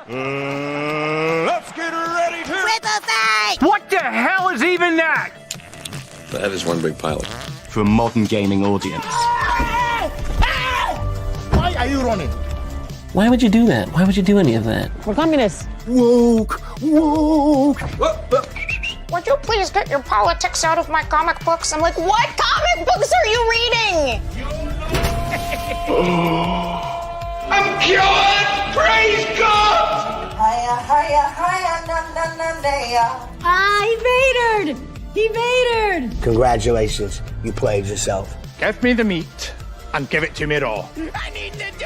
Let's get ready to Triple fight! What the hell is even that? That is one big pilot. For a modern gaming audience. Why are you running? Why would you do that? Why would you do any of that? We're communists. Woke. Would you please get your politics out of my comic books? I'm like, what comic books are you reading? I'm cured! Praise God! Hiya, hiya, hiya, na na na He vatored! He vatored! Congratulations, you played yourself. Give me the meat and give it to me raw.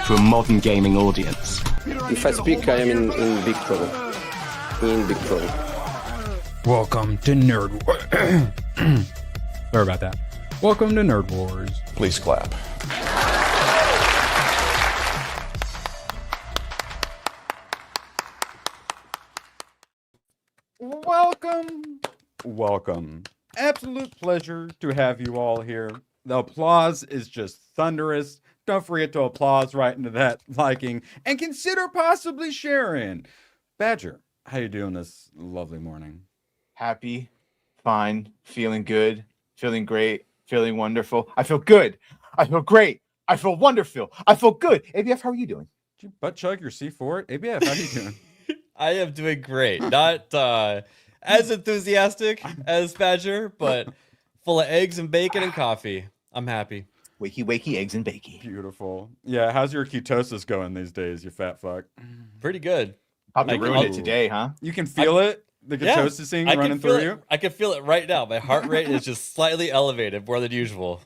For a modern gaming audience. If I speak, I am in big trouble. In big trouble. Welcome to Nerd Wars. Sorry about that. Welcome to Nerd Wars. Please clap. Welcome. Absolute pleasure to have you all here. The applause is just thunderous. Don't forget to applause right into that liking and consider possibly sharing. Badger, how you doing this lovely morning? Happy, fine, feeling good, feeling great, feeling wonderful. I feel good. I feel great. I feel wonderful. I feel good. ABF, how are you doing? Did you butt chug your C4? ABF, how are you doing? I am doing great. Not as enthusiastic as Badger, but full of eggs and bacon and coffee. I'm happy. Wakey, wakey, eggs and bacon. Beautiful. Yeah, how's your ketosis going these days, you fat fuck? Pretty good. Probably ruined it today, huh? You can feel it? The ketosising running through you? I can feel it right now. My heart rate is just slightly elevated, more than usual.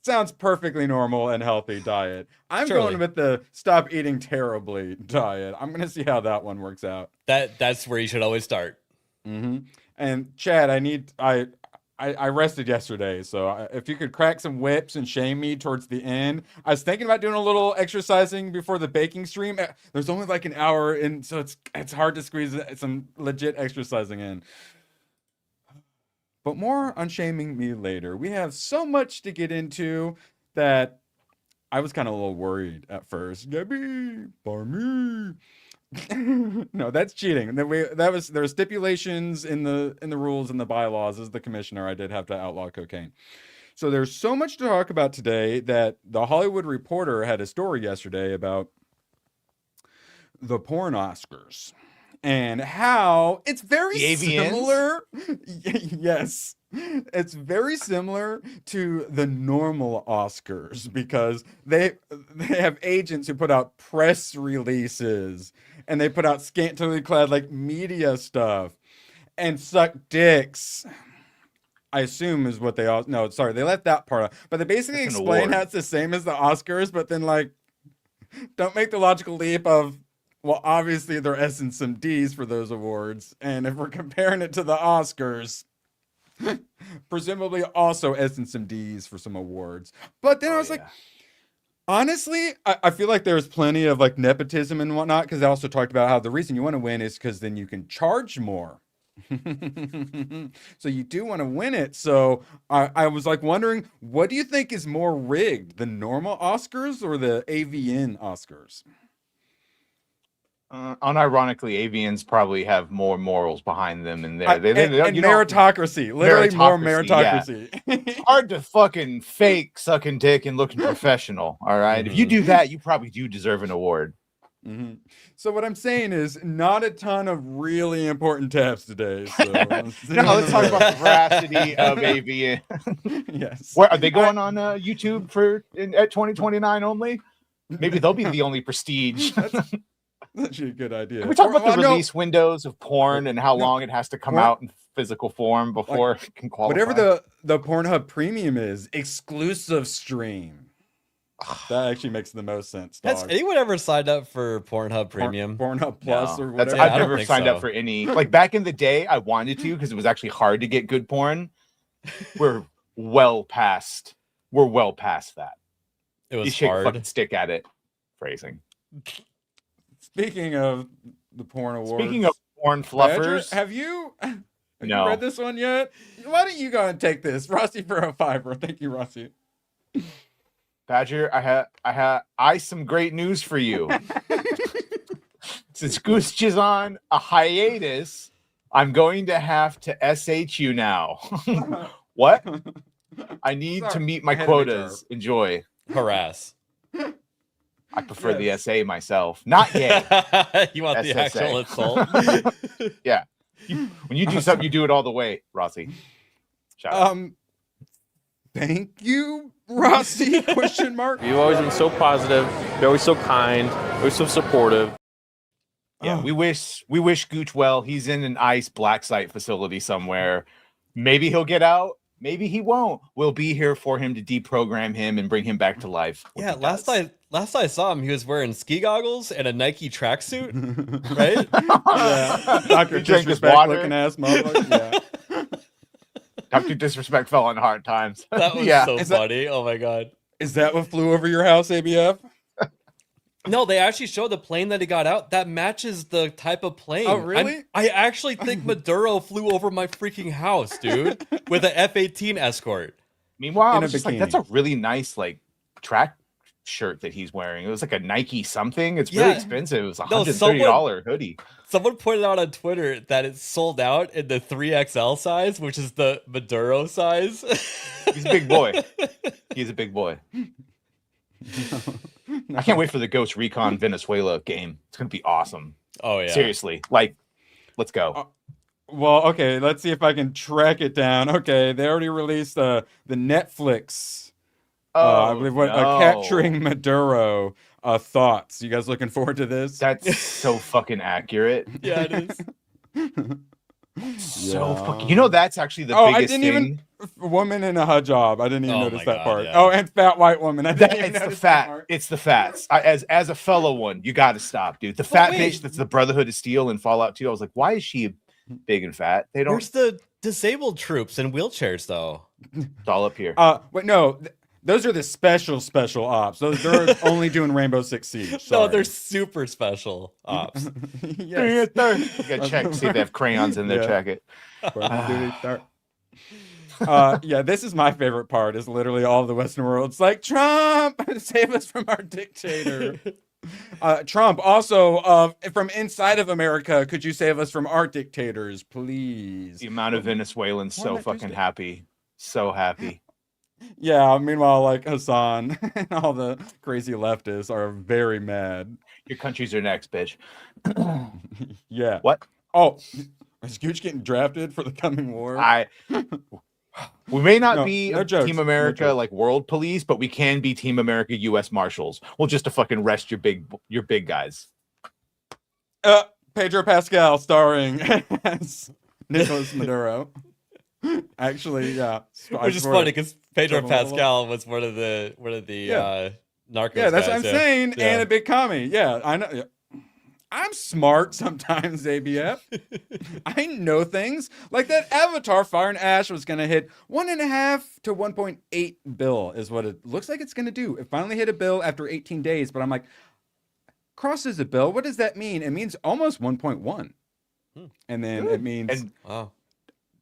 Sounds perfectly normal and healthy diet. I'm going with the stop eating terribly diet. I'm going to see how that one works out. That's where you should always start. Mm-hmm. And Chad, I rested yesterday, so if you could crack some whips and shame me towards the end. I was thinking about doing a little exercising before the baking stream. There's only like an hour in, so it's hard to squeeze some legit exercising in. But more on shaming me later. We have so much to get into that I was kind of a little worried at first. Gabby, for me. No, that's cheating. There were stipulations in the rules and the bylaws. As the commissioner, I did have to outlaw cocaine. So there's so much to talk about today that the Hollywood Reporter had a story yesterday about the porn Oscars and how it's very similar. Yes. It's very similar to the normal Oscars because they have agents who put out press releases and they put out scantily clad like media stuff and suck dicks. I assume is what they all no, sorry, they left that part out. But they basically explain how it's the same as the Oscars, but then like don't make the logical leap of well, obviously they're Sing some D's for those awards, and if we're comparing it to the Oscars, presumably also Sing some D's for some awards. But then I was like, honestly, I feel like there's plenty of like nepotism and whatnot, because they also talked about how the reason you want to win is because then you can charge more. So you do want to win it. So I was like wondering, what do you think is more rigged, the normal Oscars or the AVN Oscars? Unironically, AVNs probably have more morals behind them in there. And meritocracy. Literally more meritocracy. Yeah. It's hard to fucking fake sucking dick and looking professional, all right? If you do that, you probably do deserve an award. Mm-hmm. So what I'm saying is not a ton of really important tabs today. So. No, let's talk about the veracity of AVN. Yes. Where, are they going on YouTube at 2029 only? Maybe they'll be the only prestige. That's actually a good idea. Can we talk about the release windows of porn and how long it has to come out in physical form before it can qualify? Whatever the Pornhub Premium is, exclusive stream. That actually makes the most sense. Has anyone ever signed up for Pornhub Premium? Pornhub Plus or whatever? I've never signed up for any. Like back in the day, I wanted to because it was actually hard to get good porn. We're well past that. It was you shake hard. fucking stick at it. Phrasing. Speaking of the porn awards. Speaking of porn fluffers. Badger, have you read this one yet? Why don't you go and take this? Rossi for a $5. Thank you, Rossi. Badger, I some great news for you. Since Gooch is on a hiatus, I'm going to have to SH you now. What? I need to meet my quotas. Enjoy. Harass. I prefer the SA myself. Not yay. You want the SSA. actual insult? Yeah. When you do something, you do it all the way, Rossi. Shout out. Thank you, Rossi? Question mark. You've always been so positive. You're always so kind. Always so supportive. Yeah, we wish Gooch well. He's in an ICE black site facility somewhere. Maybe he'll get out. Maybe he won't. We'll be here for him to deprogram him and bring him back to life. Yeah, last I saw him, he was wearing ski goggles and a Nike tracksuit, right? Yeah. Dr. Disrespect looking ass motherfucker. Yeah. Dr. Disrespect fell on hard times. That was so funny. Oh my god. Is that what flew over your house, ABF? No, they actually showed the plane that he got out. That matches the type of plane. Oh, really? I actually think Maduro flew over my freaking house, dude, with an F-18 escort. Meanwhile, I In a was just like, bikini. that's a really nice like track shirt that he's wearing. It was like a Nike something. It's really expensive. It was a $130 hoodie. Someone pointed out on Twitter that it's sold out in the 3XL size, which is the Maduro size. He's a big boy. He's a big boy. I can't wait for the Ghost Recon Venezuela game. It's gonna be awesome. Oh yeah. Seriously. Like, let's go. Well, okay, let's see if I can track it down. Okay, they already released the Netflix. I believe capturing Maduro thoughts. You guys looking forward to this? That's so fucking accurate. Yeah, it is. So fucking. You know, that's actually the biggest thing. Even woman in a hijab. I didn't even notice that part. yeah. Oh, and fat white woman. I didn't even It's the notice that part. It's the fats. As a fellow one, you got to stop, dude. The fat bitch that's the Brotherhood of Steel in Fallout 2. I was like, why is she big and fat? They don't. Where's the disabled troops in wheelchairs, though? It's all up here. Wait, no. Those are the special ops. They're only doing Rainbow Six Siege. No, Sorry. they're super special ops. Yes. You gotta check, see if they have crayons in their jacket. Yeah, this is my favorite part. Is literally all of the Western world. It's like, Trump, save us from our dictator. Trump, also from inside of America, could you save us from our dictators, please? The amount of Venezuelans so fucking happy. So happy. Yeah, meanwhile, like Hassan and all the crazy leftists are very mad. Your countries are next, bitch. Yeah. What? Oh, is Gooch getting drafted for the coming war? We may not be no jokes, Team America no jokes. like world police, but we can be Team America U.S. Marshals. Well, just to fucking rest your big guys. Pedro Pascal starring as Nicolas Maduro. Actually, yeah. Which is funny because Pedro Pascal was one of the narcos. Yeah, that's what I'm guys, saying. Yeah. And a big commie. Yeah, I know. Yeah. I'm smart sometimes, ABF. I know things. Like that Avatar Fire and Ash was going to hit 1.5 to 1.8 bill is what it looks like it's going to do. It finally hit a bill after 18 days, but I'm like, crosses a bill. What does that mean? It means almost 1.1. And then it means wow.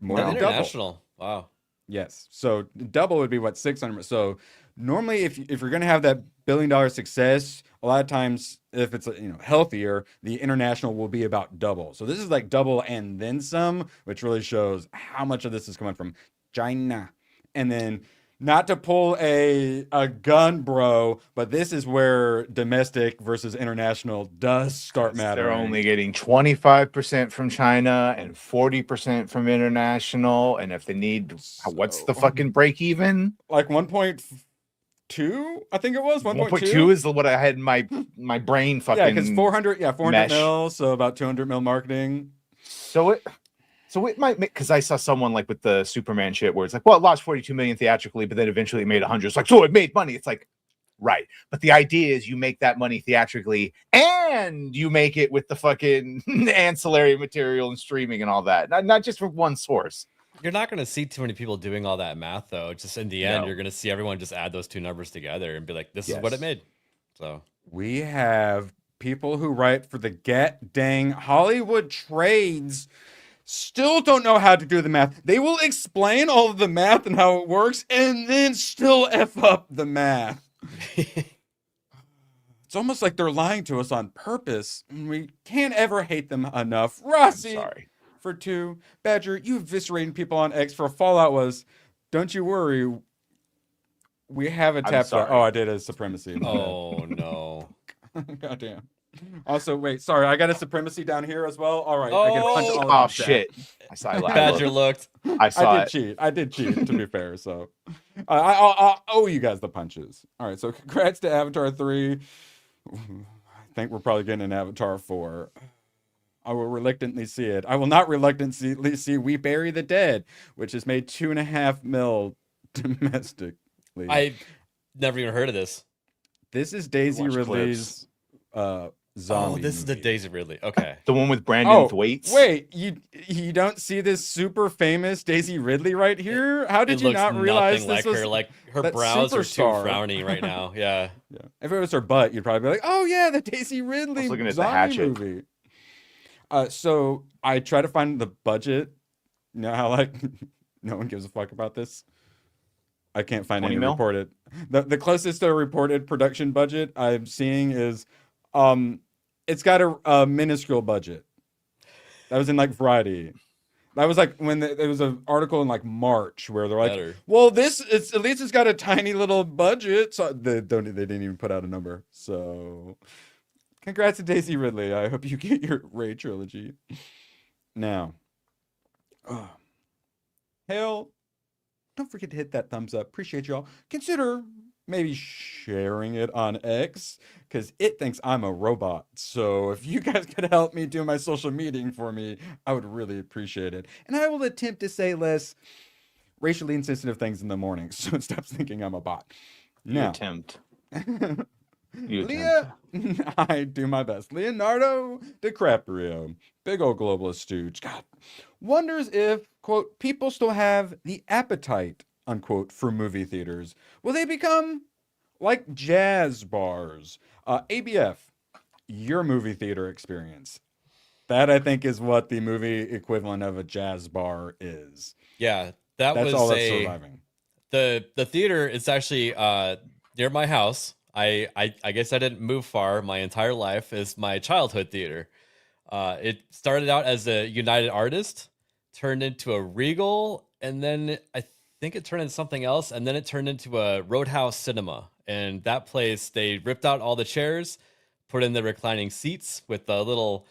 More than international. Double. Wow. Yes. So double would be what, 600. So normally if you're going to have that $1 billion success, a lot of times if it's healthier, the international will be about double. So this is like double and then some, which really shows how much of this is coming from China. And then not to pull a gun, bro, but this is where domestic versus international does start mattering. They're only getting 25% from China and 40% from international. And if they need, what's the fucking break even? Like 1.2, I think it was 1.2 is what I had in my brain. Fucking yeah, because 400 mesh. mil, so about 200 mil marketing. So it might make, because I saw someone like with the Superman shit where it's like, well, it lost 42 million theatrically, but then eventually it made 100. It's like, so it made money. It's like, right. But the idea is you make that money theatrically and you make it with the fucking ancillary material and streaming and all that. Not just from one source. You're not going to see too many people doing all that math, though. Just in the end, you're going to see everyone just add those two numbers together and be like, this is what it made. So we have people who write for the Get Dang Hollywood Trades still don't know how to do the math. They will explain all of the math and how it works and then still F up the math. It's almost like they're lying to us on purpose. And we can't ever hate them enough. Rossi, sorry. for 2. Badger, you eviscerating people on X for Fallout was, don't you worry. We have a tap. sorry. Oh, I did a supremacy. Oh no. Goddamn. Also, wait, sorry, I got a supremacy down here as well. All right, I can punch all of Oh you shit! I saw it. Badger looked. I saw it. cheat. I did cheat, to be fair. So, I'll owe you guys the punches. All right. So, congrats to Avatar 3. I think we're probably getting an Avatar 4. I will reluctantly see it. I will not reluctantly see We Bury the Dead, which has made $2.5 million domestically. I never even heard of this. This is Daisy Watch Ridley's zombie. Oh, this is the movie. Daisy Ridley. Okay. The one with Brandon Thwaites. Wait, you don't see this super famous Daisy Ridley right here? How did It you looks not realize nothing this like was her? Like her that brows are too superstar? frowny right now. Yeah. Yeah. If it was her butt, you'd probably be like, "Oh yeah, the Daisy Ridley I was looking at the zombie hatchet. movie." So I try to find the budget. You know how like no one gives a fuck about this. I can't find 20 any mil? reported. The closest to a reported production budget I'm seeing is, it's got a minuscule budget. That was in like Variety. That was like when there was an article in like March where they're like, Better. "Well, at least it's got a tiny little budget." So they didn't even put out a number. So, congrats to Daisy Ridley. I hope you get your Ray trilogy. Now, Hale, don't forget to hit that thumbs up. Appreciate y'all. Consider maybe sharing it on X because it thinks I'm a robot. So if you guys could help me do my social media for me, I would really appreciate it. And I will attempt to say less racially insensitive things in the morning so it stops thinking I'm a bot. Now, Attempt. Leah, I do my best. Leonardo DiCaprio, big old globalist stooge, God, wonders if, quote, people still have the appetite, unquote, for movie theaters. Will they become like jazz bars? ABF, your movie theater experience. That, I think, is what the movie equivalent of a jazz bar is. Yeah, that's That's all that's surviving. The theater is actually near my house. I guess I didn't move far my entire life. Is my childhood theater. It started out as a United Artist, turned into a Regal, and then I think it turned into something else, and then it turned into a Roadhouse Cinema. And that place, they ripped out all the chairs, put in the reclining seats with the little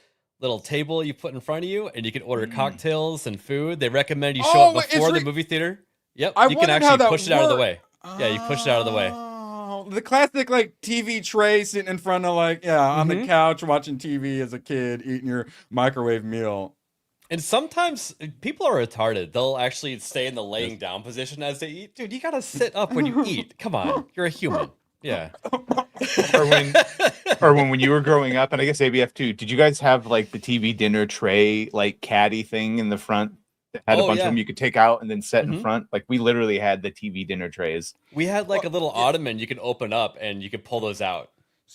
table you put in front of you, and you can order cocktails and food. They recommend you show up before the movie theater. Yep, you can actually push it out of the way. Yeah, you push it out of the way. The classic like TV tray sitting in front of like on the couch watching TV as a kid eating your microwave meal. And sometimes people are retarded. They'll actually stay in the laying down position as they eat. Dude, you gotta sit up when you eat. Come on, you're a human. Yeah. or when you were growing up, and I guess ABF too, did you guys have like the TV dinner tray like caddy thing in the front that had a bunch of them you could take out and then set in front? Like we literally had the TV dinner trays. We had like a little ottoman you could open up and you could pull those out.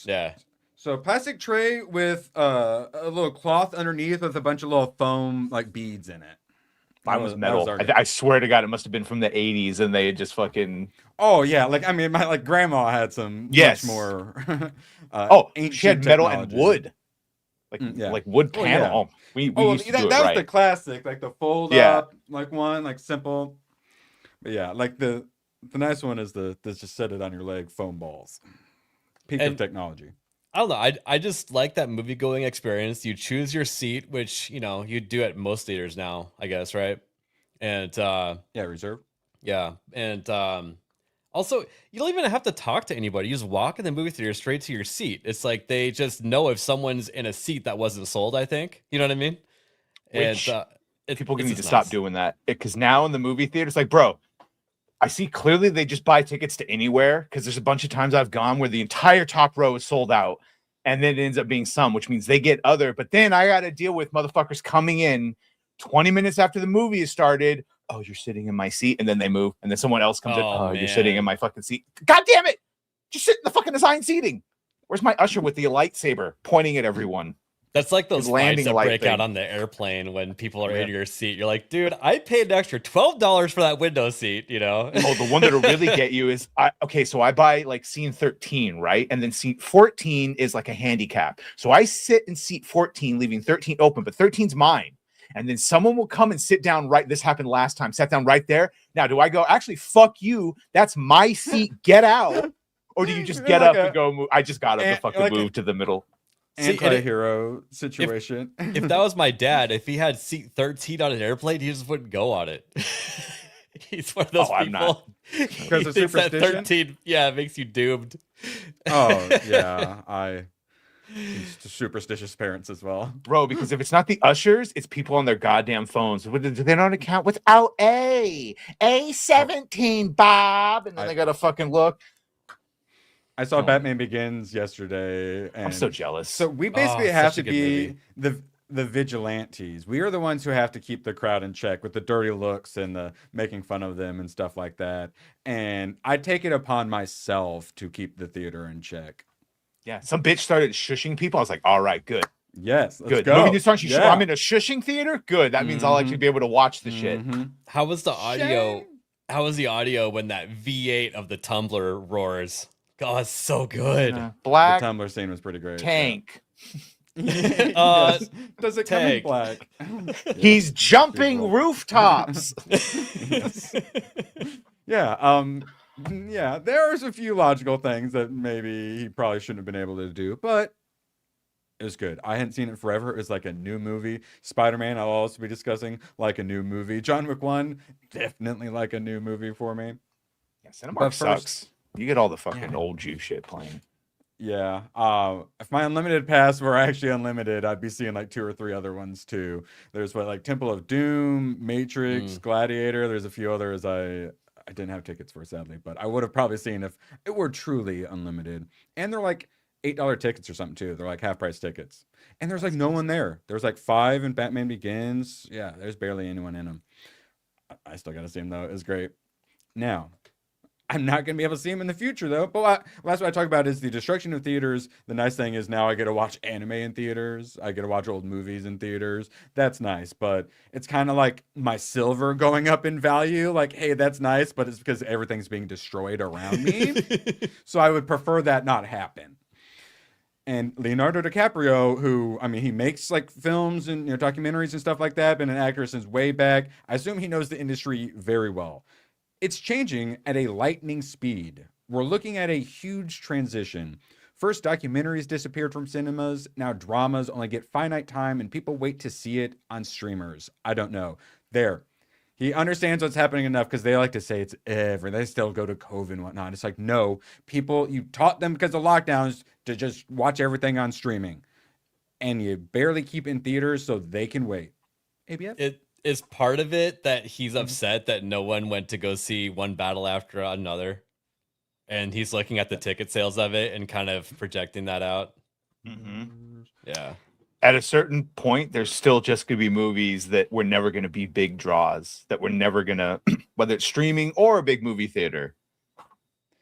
Yeah. So plastic tray with a little cloth underneath with a bunch of little foam like beads in it. Mine was metal. I swear to God, it must have been from the 80s, and they had just fucking. Oh yeah, like I mean, my grandma had some much more. She had metal technology. and wood, like wood panel. We used to do it that right. was the classic, like the fold up, like one, like simple. But yeah, like the nice one is the just set it on your leg foam balls. Peak of technology. I don't know. I just like that movie going experience. You choose your seat, which you do at most theaters now, I guess, right? And reserve. Yeah, and also you don't even have to talk to anybody. You just walk in the movie theater straight to your seat. It's like they just know if someone's in a seat that wasn't sold. I think you know what I mean. Which And people it's need to just stop nice. doing that, because now in the movie theater, it's like, bro, I see clearly they just buy tickets to anywhere, because there's a bunch of times I've gone where the entire top row is sold out, and then it ends up being some, which means they get other. But then I got to deal with motherfuckers coming in 20 minutes after the movie has started. Oh, you're sitting in my seat, and then they move, and then someone else comes in. Oh, you're sitting in my fucking seat. God damn it! Just sit in the fucking assigned seating. Where's my usher with the lightsaber pointing at everyone? That's like those landing fights that light break thing. out on the airplane when people are in your seat. You're like, dude, I paid an extra $12 for that window seat, you know? Oh, the one that'll really get you is so I buy like scene 13, right? And then seat 14 is like a handicap. So I sit in seat 14, leaving 13 open, but 13's mine. And then someone will come and sit down right. This happened last time, sat down right there. Now, do I go, actually, fuck you? That's my seat. Get out. Or do you just get up and go move? I just got up to fucking move to the middle. Anti-hero situation. If that was my dad, if he had seat 13 on an airplane, he just wouldn't go on it. He's one of those people. I'm not. Because of thinks that superstition? 13, it makes you doomed. Oh, yeah. Superstitious parents as well. Bro, because if it's not the ushers, it's people on their goddamn phones. Do they not account without A17, Bob? And then they got to fucking look. I saw Batman Begins yesterday. And I'm so jealous. So we basically have to such a be good the vigilantes. We are the ones who have to keep the crowd in check with the dirty looks and the making fun of them and stuff like that. And I take it upon myself to keep the theater in check. Yeah, some bitch started shushing people. I was like, all right, good. Yes, let's Good. go. Movie I'm in a shushing theater? Good. That means I'll actually be able to watch the shit. How was the audio? How was the audio when that V8 of the tumbler roars? God, it's so good. Black The Tumblr scene was pretty great. tank. Yes. Does it come in tank. black? He's jumping rooftops. Yeah. Yeah, there's a few logical things that maybe he probably shouldn't have been able to do, but it was good. I hadn't seen it forever. It's like a new movie. Spider-Man, I'll also be discussing like a new movie. John Wick 1, definitely like a new movie for me. Yeah, Cinemark sucks. You get all the fucking old Jew shit playing. Yeah. If my unlimited pass were actually unlimited, I'd be seeing like 2 or 3 other ones too. There's like Temple of Doom, Matrix, Gladiator. There's a few others I didn't have tickets for, sadly, but I would have probably seen if it were truly unlimited. And they're like $8 tickets or something too. They're like half price tickets. And there's like no one there. There's like 5 in Batman Begins. Yeah, there's barely anyone in them. I still got to see them though. It was great. Now, I'm not going to be able to see them in the future, though. But that's what I talk about is the destruction of theaters. The nice thing is now I get to watch anime in theaters. I get to watch old movies in theaters. That's nice. But it's kind of like my silver going up in value. Like, hey, that's nice, but it's because everything's being destroyed around me. So I would prefer that not happen. And Leonardo DiCaprio, who, I mean, he makes like films and documentaries and stuff like that, been an actor since way back. I assume he knows the industry very well. It's changing at a lightning speed. We're looking at a huge transition. First, documentaries disappeared from cinemas. Now dramas only get finite time and people wait to see it on streamers. I don't know. There. He understands what's happening enough because they like to say it's ever. They still go to COVID and whatnot. It's like, no, people, you taught them because of lockdowns to just watch everything on streaming. And you barely keep in theaters so they can wait. ABF? Is part of it that he's upset that no one went to go see One Battle After Another, and he's looking at the ticket sales of it and kind of projecting that out? Yeah. At a certain point, there's still just going to be movies that were never going to be big draws, that we're never going to, whether it's streaming or a big movie theater.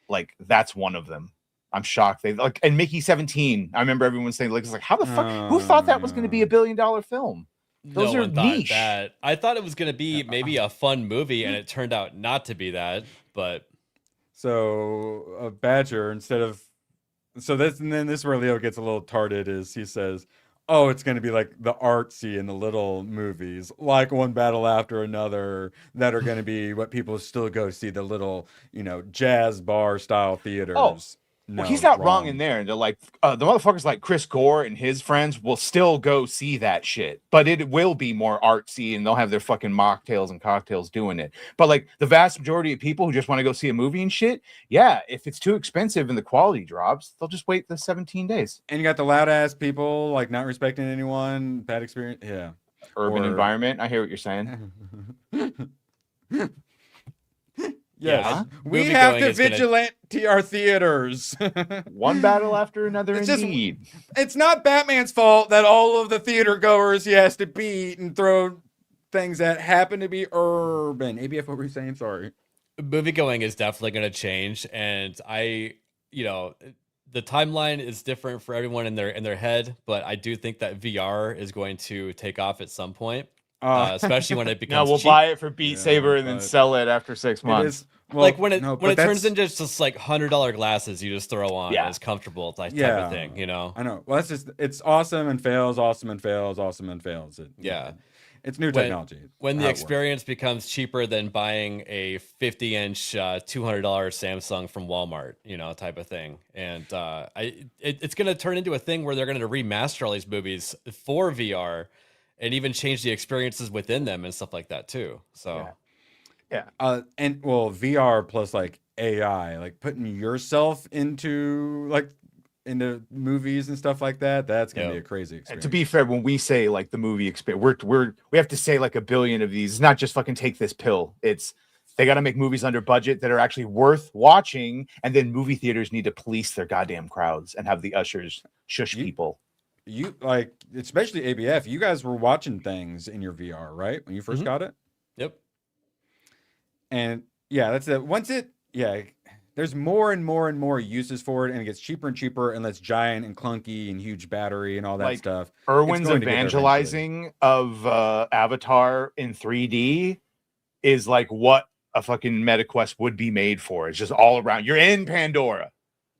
Like, that's one of them. I'm shocked. They like, and Mickey 17. I remember everyone saying, like, it's like, how the fuck? Who thought that was going to be $1 billion film? Those no are one thought niche. that. I thought it was going to be maybe a fun movie, and it turned out not to be that. But so a Badger instead of and then this is where Leo gets a little tarded is he says, oh, it's going to be like the artsy and the little movies, like One Battle After Another, that are going to be what people still go see, the little, jazz bar style theaters. Oh. No, well, he's not wrong in there. They're like, the motherfuckers like Chris Gore and his friends will still go see that shit, but it will be more artsy and they'll have their fucking mocktails and cocktails doing it. But like the vast majority of people who just want to go see a movie and shit, yeah, if it's too expensive and the quality drops, they'll just wait the 17 days. And you got the loud ass people like not respecting anyone, bad experience. Yeah. Urban environment. I hear what you're saying. Yes, yeah, we have to vigilante our theaters. One battle after another, indeed. It's not Batman's fault that all of the theater goers he has to beat and throw things that happen to be urban. ABF, what were you saying? Sorry. Movie going is definitely going to change. And the timeline is different for everyone in their head, but I do think that VR is going to take off at some point, especially when it No, becomes we'll cheap. buy it for Beat Saber and then but sell it after 6 It months. is well, Like when it no, when but it turns that's- into just like $100 glasses you just throw on, Yeah. it's comfortable type yeah, of thing, you know? I know. Well, that's just it's awesome and fails, awesome and fails, awesome and fails. Yeah. It's new When- technology. When how the it works. experience becomes cheaper than buying a 50-inch $200 Samsung from Walmart, you know, type of thing. And it's going to turn into a thing where they're going to remaster all these movies for VR and even change the experiences within them and stuff like that too. So and well, VR plus like AI, like putting yourself into movies and stuff like that. That's gonna be a crazy And experience. to be fair, when we say like the movie experience, we have to say like a billion of these. It's not just fucking take this pill. It's they got to make movies under budget that are actually worth watching, and then movie theaters need to police their goddamn crowds and have the ushers shush people. You like, especially ABF. You guys were watching things in your VR, right? When you 1st got it. Yep. And yeah, that's it. There's more and more and more uses for it, and it gets cheaper and cheaper, and less giant and clunky and huge battery and all that Like, stuff. Irwin's It's going to get there eventually. evangelizing of Avatar in 3D is like what a fucking MetaQuest would be made for. It's just all around. You're in Pandora.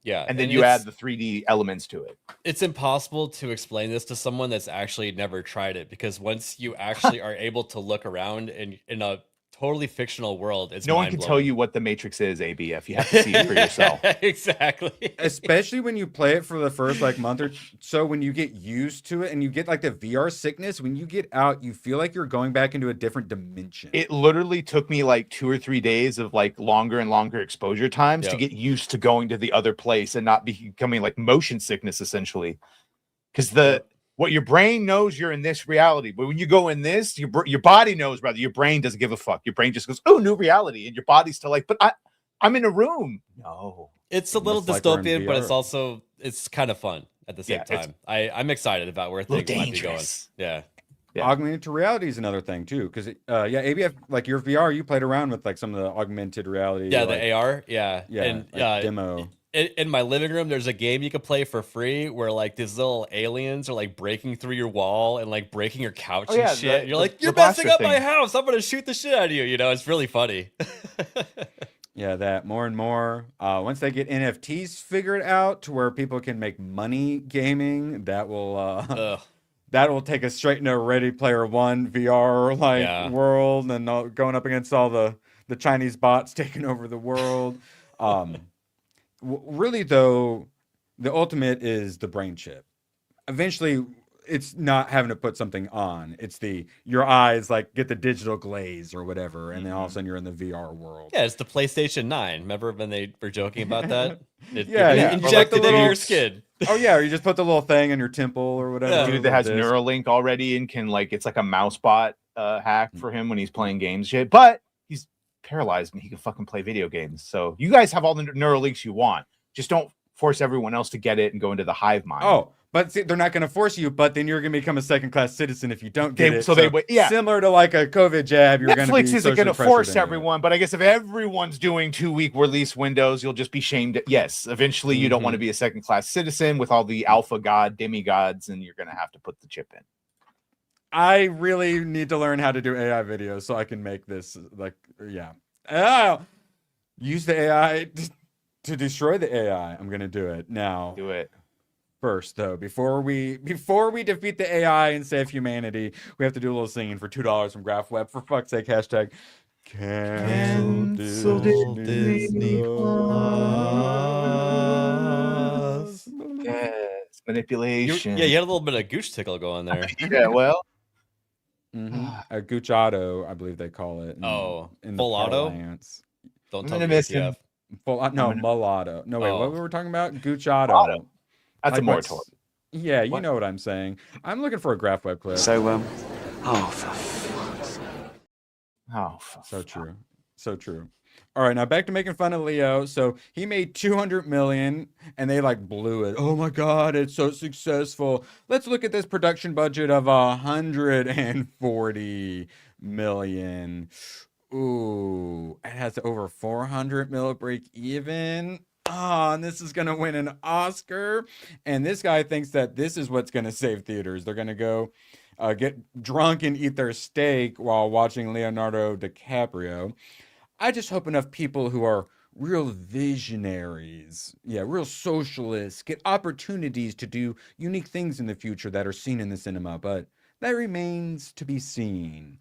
Yeah. And then you add the 3D elements to it. It's impossible to explain this to someone that's actually never tried it, because once you actually are able to look around in a totally fictional world, it's No one can tell you what the Matrix is, ABF. You have to see it for yourself. Exactly. Especially when you play it for the first like month or so, when you get used to it and you get like the VR sickness, when you get out, you feel like you're going back into a different dimension. It literally took me like 2 or 3 days of like longer and longer exposure times to get used to going to the other place and not becoming like motion sickness essentially. Because what your brain knows, you're in this reality, but when you go in this, your body knows, brother. Your brain doesn't give a fuck. Your brain just goes, "Oh, new reality," and your body's still like, "But I'm in a room." No, it's a little That's like we're in dystopian, but VR. it's kind of fun at the same Yeah, time. I'm excited about where things might be going. Yeah. Augmented reality is another thing too, because ABF, like your VR, you played around with like some of the augmented reality. Yeah, like, the AR. Yeah. Yeah, And like demo. in my living room, there's a game you can play for free where like these little aliens are like breaking through your wall and like breaking your couch Oh, yeah, and shit. You're like, the you're messing blaster up my thing. house. I'm gonna shoot the shit out of you. You know, it's really funny. Yeah, that more and more. Once they get NFTs figured out to where people can make money gaming, that will that will take us straight into a Ready Player One VR like world, and going up against all the Chinese bots taking over the world. Really though, the ultimate is the brain chip. Eventually, it's not having to put something on. It's your eyes like get the digital glaze or whatever, and then all of a sudden you're in the VR world. Yeah, it's the PlayStation 9. Remember when they were joking about that? Yeah. Inject it into your skin. Oh yeah, or you just put the little thing in your temple or whatever. The dude that has Disc. Neuralink already and can like it's like a mouse bot hack for him when he's playing games shit, but he's paralyzed and he can fucking play video games. So you guys have all the Neuralinks you want. Just don't force everyone else to get it and go into the hive mind. Oh, but see, they're not going to force you, but then you're going to become a second-class citizen if you don't get it. So they would, yeah. Similar to like a COVID jab, you're going to be Netflix isn't going to socially force pressured into it. everyone, but I guess if everyone's doing 2-week release windows, you'll just be shamed. Yes, eventually you don't want to be a second-class citizen with all the alpha god demigods, and you're going to have to put the chip in. I really need to learn how to do AI videos so I can make this like, yeah. Oh, use the AI to destroy the AI. I'm going to do it now. Do it. First, though, before we defeat the AI and save humanity, we have to do a little singing for $2 from GraphWeb. For fuck's sake, hashtag cancel Disney Plus. Yes, manipulation. You had a little bit of gooch tickle going there. Yeah, well. A Gooch Auto, I believe they call it. In full the auto? parlance. Don't I'm tell gonna me miss him. No, mulatto. No, wait, what we were talking about? Gooch Auto. Auto. That's Like a what's- moratorium. Yeah, you know what I'm saying. I'm looking for a GraphWeb clip. So, oh, for fuck's sake. Oh, So true. So true. All right, now back to making fun of Leo. So he made 200 million and they like blew it. Oh my God, it's so successful. Let's look at this production budget of 140 million. Ooh, it has over 400 mil break even. and this is going to win an Oscar. And this guy thinks that this is what's going to save theaters. They're going to go get drunk and eat their steak while watching Leonardo DiCaprio. I just hope enough people who are real visionaries, real socialists, get opportunities to do unique things in the future that are seen in the cinema, but that remains to be seen.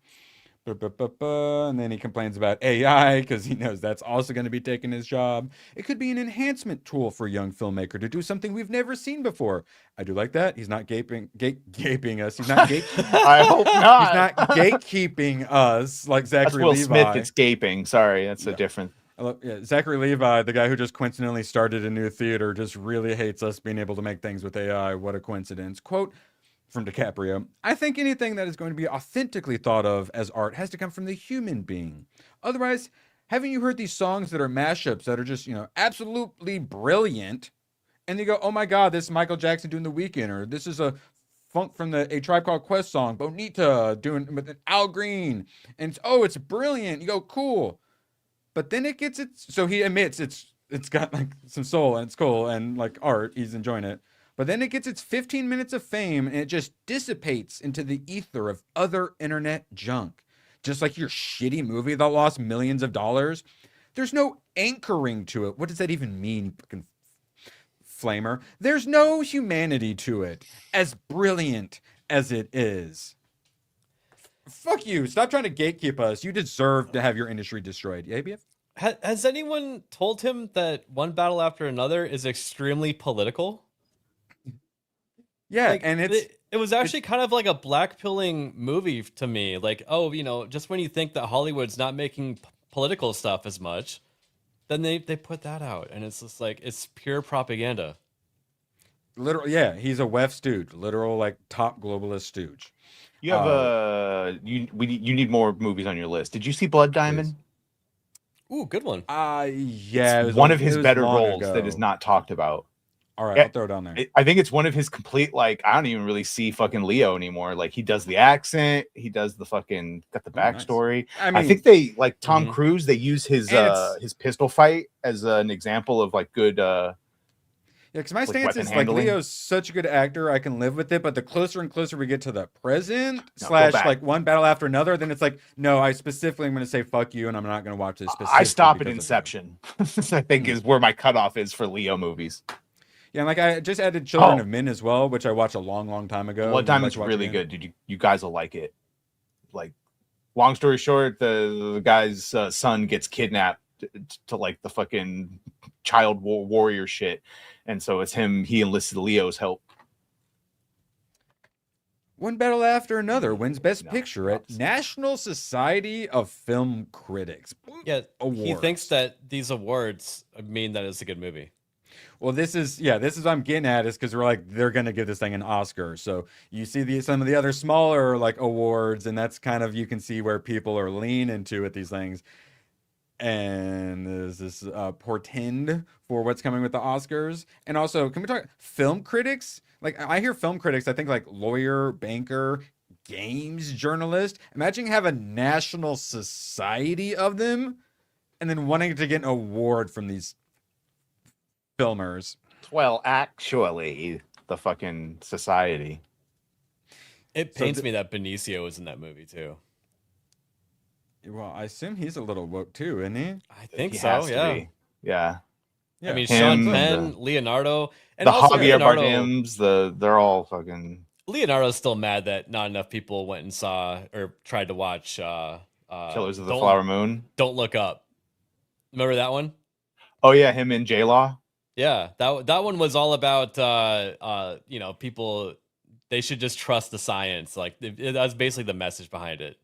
And then he complains about AI because he knows that's also going to be taking his job. It could be an enhancement tool for a young filmmaker to do something we've never seen before. I do like that. He's not gaping us. He's not I hope not. He's not gatekeeping us like Zachary That's Will Levi. Smith. It's gaping. Sorry, that's a different. Zachary Levi, the guy who just coincidentally started a new theater, just really hates us being able to make things with AI. What a coincidence. Quote from DiCaprio, I think anything that is going to be authentically thought of as art has to come from the human being. Otherwise, haven't you heard these songs that are mashups that are just, absolutely brilliant? And you go, oh my God, this is Michael Jackson doing The Weeknd, or this is a funk from A Tribe Called Quest song, Bonita doing with Al Green. And it's brilliant. You go, cool. But then it gets so he admits it's got like some soul and it's cool and like art, he's enjoying it. But then it gets its 15 minutes of fame and it just dissipates into the ether of other internet junk. Just like your shitty movie that lost millions of dollars. There's no anchoring to it. What does that even mean, fucking flamer? There's no humanity to it, as brilliant as it is. Fuck you. Stop trying to gatekeep us. You deserve to have your industry destroyed. Yeah, ABF? Has anyone told him that One Battle After Another is extremely political? Yeah, like, and it was actually kind of like a black-pilling movie to me. Like, just when you think that Hollywood's not making political stuff as much, then they put that out, and it's just like, it's pure propaganda. Literal, yeah, he's a WEF stooge, literal like top globalist stooge. You have you need more movies on your list. Did you see Blood Diamond? Ooh, good one. Yeah, it's one of his better roles that is not talked about. All right, I'll throw it on there. I think it's one of his complete, like, I don't even really see fucking Leo anymore. Like, he does the accent, he does the fucking, got the backstory. Nice. I think they, like, Tom Cruise, they use his pistol fight as an example of, like, good, because my stance is, like, Leo's such a good actor, I can live with it, but the closer and closer we get to the present, like, One Battle After Another, then it's like, no, I specifically am going to say fuck you, and I'm not going to watch this specifically. I stop at Inception, I think is where my cutoff is for Leo movies. Yeah, and like I just added Children of Men as well, which I watched a long time ago. Blood Diamond's really good, dude. You guys will like it. Like, long story short, the guy's son gets kidnapped to like the fucking child warrior shit, and so it's him. He enlisted Leo's help. One Battle After Another wins Best Picture at National Society of Film Critics. Yeah, awards. He thinks that these awards mean that it's a good movie. Well, this is what I'm getting at, is because we're like, they're going to give this thing an Oscar. So you see some of the other smaller like awards, and that's kind of, you can see where people are leaning to at these things. And there's this portend for what's coming with the Oscars. And also, can we talk film critics? Like, I hear film critics, I think like lawyer, banker, games journalist. Imagine you have a national society of them and then wanting to get an award from these filmers. Well, actually, the fucking society. It pains me that Benicio was in that movie too. Well, I assume he's a little woke too, isn't he? I think so. Yeah. I mean, Sean Penn, Leonardo, and the also Javier Leonardo, Bardems. They're all fucking. Leonardo's still mad that not enough people went and saw or tried to watch Killers of the Flower Moon. Don't Look Up. Remember that one? Oh yeah, him and J-Law. Yeah, that one was all about people, they should just trust the science. Like, that's basically the message behind it.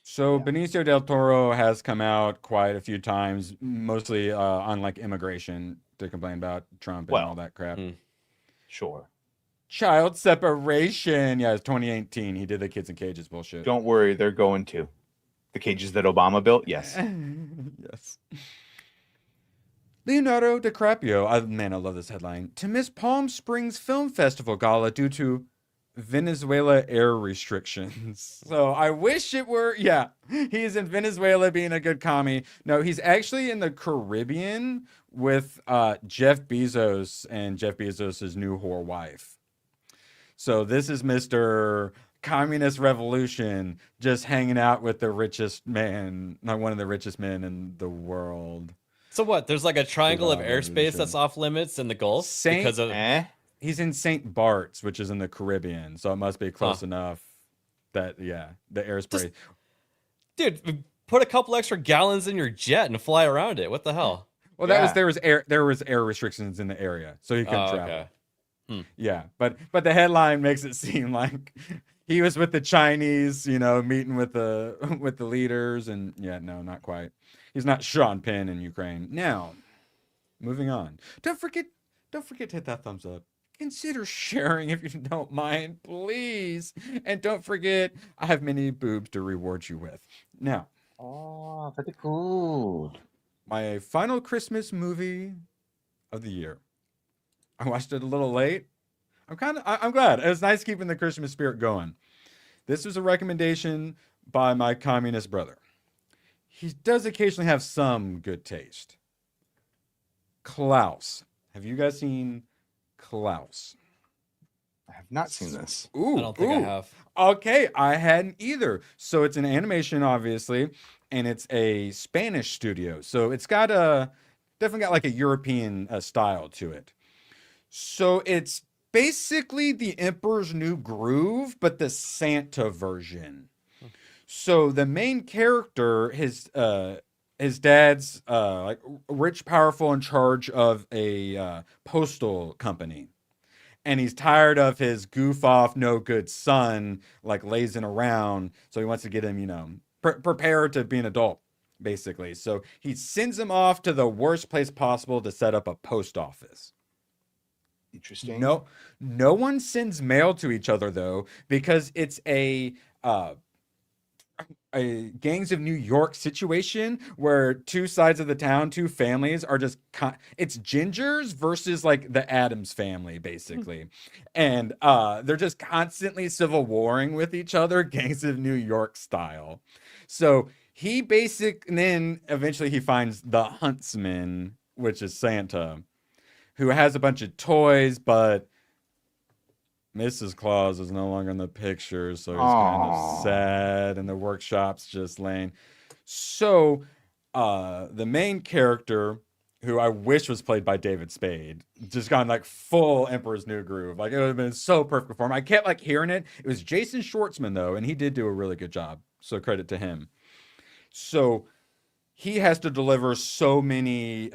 So Benicio del Toro has come out quite a few times, mostly on like immigration, to complain about Trump and all that crap. Sure. Child separation. Yeah, it's 2018. He did the kids in cages bullshit. Don't worry, they're going to. The cages that Obama built? Yes. Yes. Leonardo DiCaprio, man, I love this headline, to miss Palm Springs Film Festival gala due to Venezuela air restrictions. So I wish it were, yeah, he's in Venezuela being a good commie. No, he's actually in the Caribbean with Jeff Bezos and Jeff Bezos' new whore wife. So this is Mr. Communist Revolution just hanging out with the richest man, not one of the richest men in the world. So what? There's like a triangle of Revolution. airspace that's off limits in the Gulf because of. He's in St. Bart's, which is in the Caribbean, so it must be close enough that the airspace. Dude, put a couple extra gallons in your jet and fly around it. What the hell? Well, there was air restrictions in the area, so he couldn't travel. Okay. Yeah, but the headline makes it seem like he was with the Chinese, meeting with the leaders, and no, not quite. He's not Sean Penn in Ukraine. Now, moving on. Don't forget to hit that thumbs up. Consider sharing if you don't mind, please. And don't forget, I have many boobs to reward you with. Now. Oh, very good. My final Christmas movie of the year. I watched it a little late. I'm glad. It was nice keeping the Christmas spirit going. This was a recommendation by my communist brother. He does occasionally have some good taste. Klaus. Have you guys seen Klaus? I have not seen this. Ooh, I don't think I have. Okay, I hadn't either. So it's an animation, obviously, and it's a Spanish studio. So it's got definitely got like a European style to it. So it's basically the Emperor's New Groove, but the Santa version. So the main character, his dad's like rich, powerful, in charge of a postal company. And he's tired of his goof off, no good son, like lazing around. So he wants to get him, prepared to be an adult, basically. So he sends him off to the worst place possible to set up a post office. Interesting. No one sends mail to each other, though, because it's a Gangs of New York situation where two sides of the town, two families are just it's gingers versus like the Addams family, basically. And they're just constantly civil warring with each other, Gangs of New York style. So and then eventually he finds the huntsman, which is Santa, who has a bunch of toys, but Mrs. Claus is no longer in the picture, so he's kind of sad, and the workshop's just laying. So, the main character, who I wish was played by David Spade, just gone like full Emperor's New Groove. Like, it would have been so perfect for him. I kept like hearing it. It was Jason Schwartzman, though, and he did do a really good job. So credit to him. So he has to deliver so many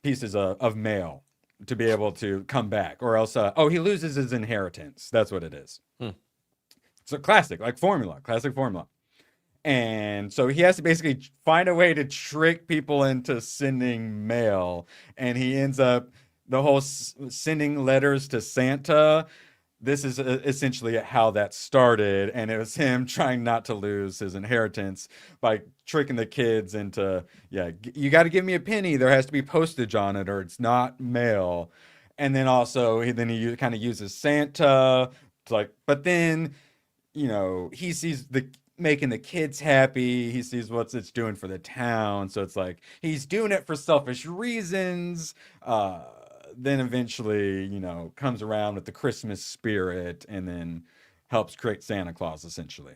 pieces of mail to be able to come back, or else he loses his inheritance. That's what it is. So classic formula. And so he has to basically find a way to trick people into sending mail, and he ends up the whole sending letters to Santa. This is essentially how that started, and it was him trying not to lose his inheritance by tricking the kids into, you got to give me a penny. There has to be postage on it, or it's not mail. And then also, he kind of uses Santa to but then, he sees making the kids happy. He sees what it's doing for the town. So it's like he's doing it for selfish reasons. Then eventually, comes around with the Christmas spirit and then helps create Santa Claus, essentially.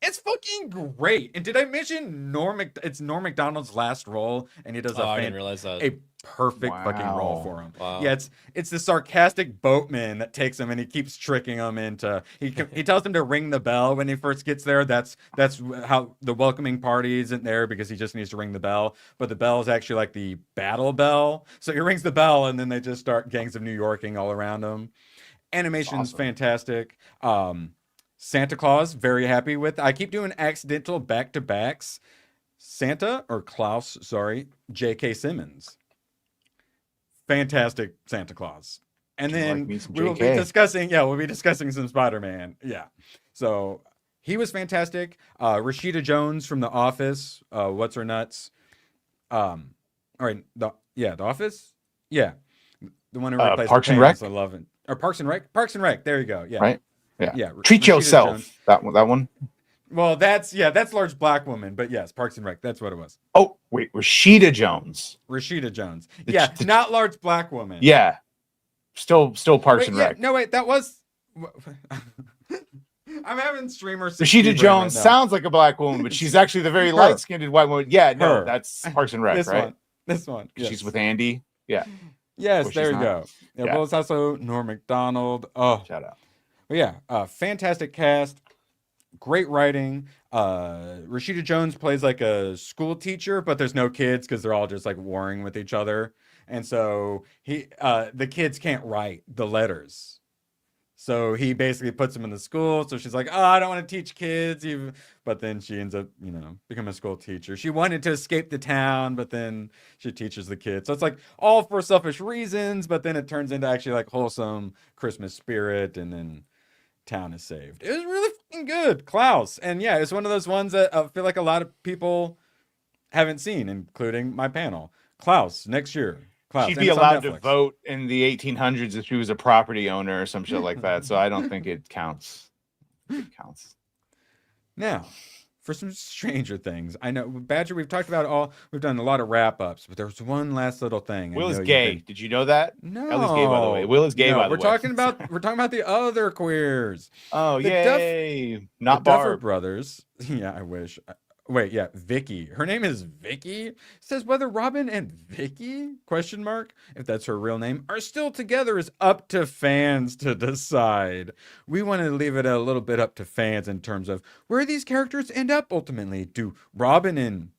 It's fucking great. And did I mention it's Norm Macdonald's last role, and he does I didn't realize that. a perfect fucking role for him. Wow. Yeah, it's the sarcastic boatman that takes him, and he keeps tricking him into. He tells him to ring the bell when he first gets there. That's how the welcoming party isn't there, because he just needs to ring the bell. But the bell is actually like the battle bell. So he rings the bell, and then they just start Gangs of New Yorking all around him. Animation's fantastic. Santa Claus, very happy with. I keep doing accidental back-to-backs. Santa, or Klaus, sorry, J.K. Simmons. Fantastic Santa Claus. And then we'll be discussing some Spider-Man. Yeah. So he was fantastic. Rashida Jones from The Office. What's Her Nuts? All right. The Office? Yeah. The one who replaced Parks and Pam, Rec? I love it. or Parks and Rec. Parks and Rec. There you go. Yeah. Right. Yeah. Yeah. Treat Rashida yourself. Jones. That one. Well, that's large black woman, but yes, Parks and Rec. That's what it was. Oh wait, Rashida Jones. Rashida Jones. Yeah, not large black woman. Yeah. Still Parks and Rec. No, wait, that was. I'm having streamers. Rashida Jones sounds like a black woman, but she's actually the very light-skinned white woman. Yeah, no, that's Parks and Rec, right? This one. Yes. She's with Andy. Yeah. Yes, there you go. Yeah, well, it's also Norm Macdonald. Oh, shout out. But yeah, fantastic cast, great writing. Rashida Jones plays like a school teacher, but there's no kids because they're all just like warring with each other, and so the kids can't write the letters. So he basically puts them in the school. So she's like, oh, I don't want to teach kids. But then she ends up, becoming a school teacher. She wanted to escape the town, but then she teaches the kids. So it's like all for selfish reasons, but then it turns into actually like wholesome Christmas spirit, and then town is saved. It was really fucking good. Klaus. And yeah, it's one of those ones that I feel like a lot of people haven't seen, including my panel. Klaus, next year. Klaus. She'd be allowed to vote in the 1800s if she was a property owner or some shit like that. So I don't think it counts. It counts. Now, for some Stranger Things, I know Badger. We've talked about we've done a lot of wrap ups, but there's one last little thing. Will is gay. Did you know that? No, Will is gay, by the way. Will is gay, by the way. We're talking about the other queers. Oh, yay! Not the Duffer Barb brothers. Yeah, I wish. Wait, yeah, Vicky. Her name is Vicky. Says whether Robin and Vicky if that's her real name, are still together is up to fans to decide. We want to leave it a little bit up to fans in terms of where these characters end up ultimately. Do Robin and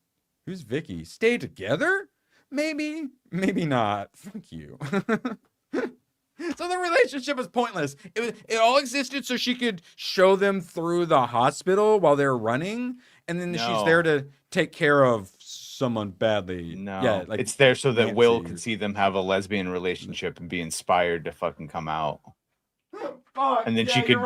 who's Vicky stay together? Maybe not. Fuck you. So the relationship is pointless. It all existed so she could show them through the hospital while they're running, and then she's there to take care of someone badly. No, yeah, like it's there so that Will can see them have a lesbian relationship and be inspired to fucking come out. And then she could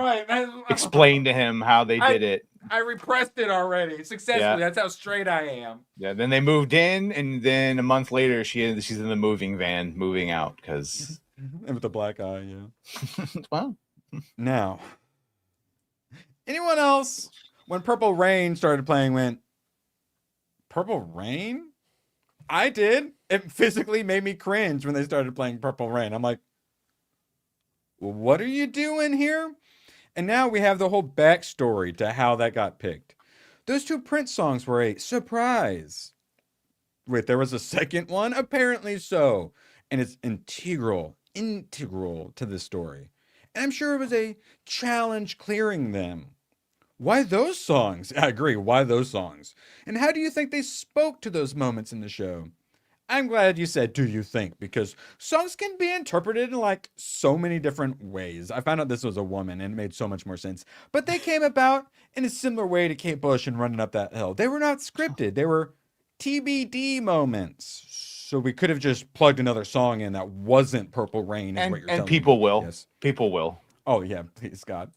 explain to him how they did it. I repressed it already successfully. Yeah. That's how straight I am. Yeah. Then they moved in, and then a month later, she's in the moving van, moving out because. And with the black eye, yeah. Wow. Now, anyone else, when Purple Rain started playing, went, Purple Rain? I did. It physically made me cringe when they started playing Purple Rain. I'm like, what are you doing here? And now we have the whole backstory to how that got picked. Those two Prince songs were a surprise. Wait, there was a second one? Apparently so. And it's integral to the story. And I'm sure it was a challenge clearing them. Why those songs? I agree. Why those songs? And how do you think they spoke to those moments in the show? I'm glad you said, do you think? Because songs can be interpreted in like so many different ways. I found out this was a woman and it made so much more sense. But they came about in a similar way to Kate Bush and Running Up That Hill. They were not scripted. They were TBD moments. So we could have just plugged another song in that wasn't Purple Rain. And people will. Yes. People will. Oh, yeah. Please, God.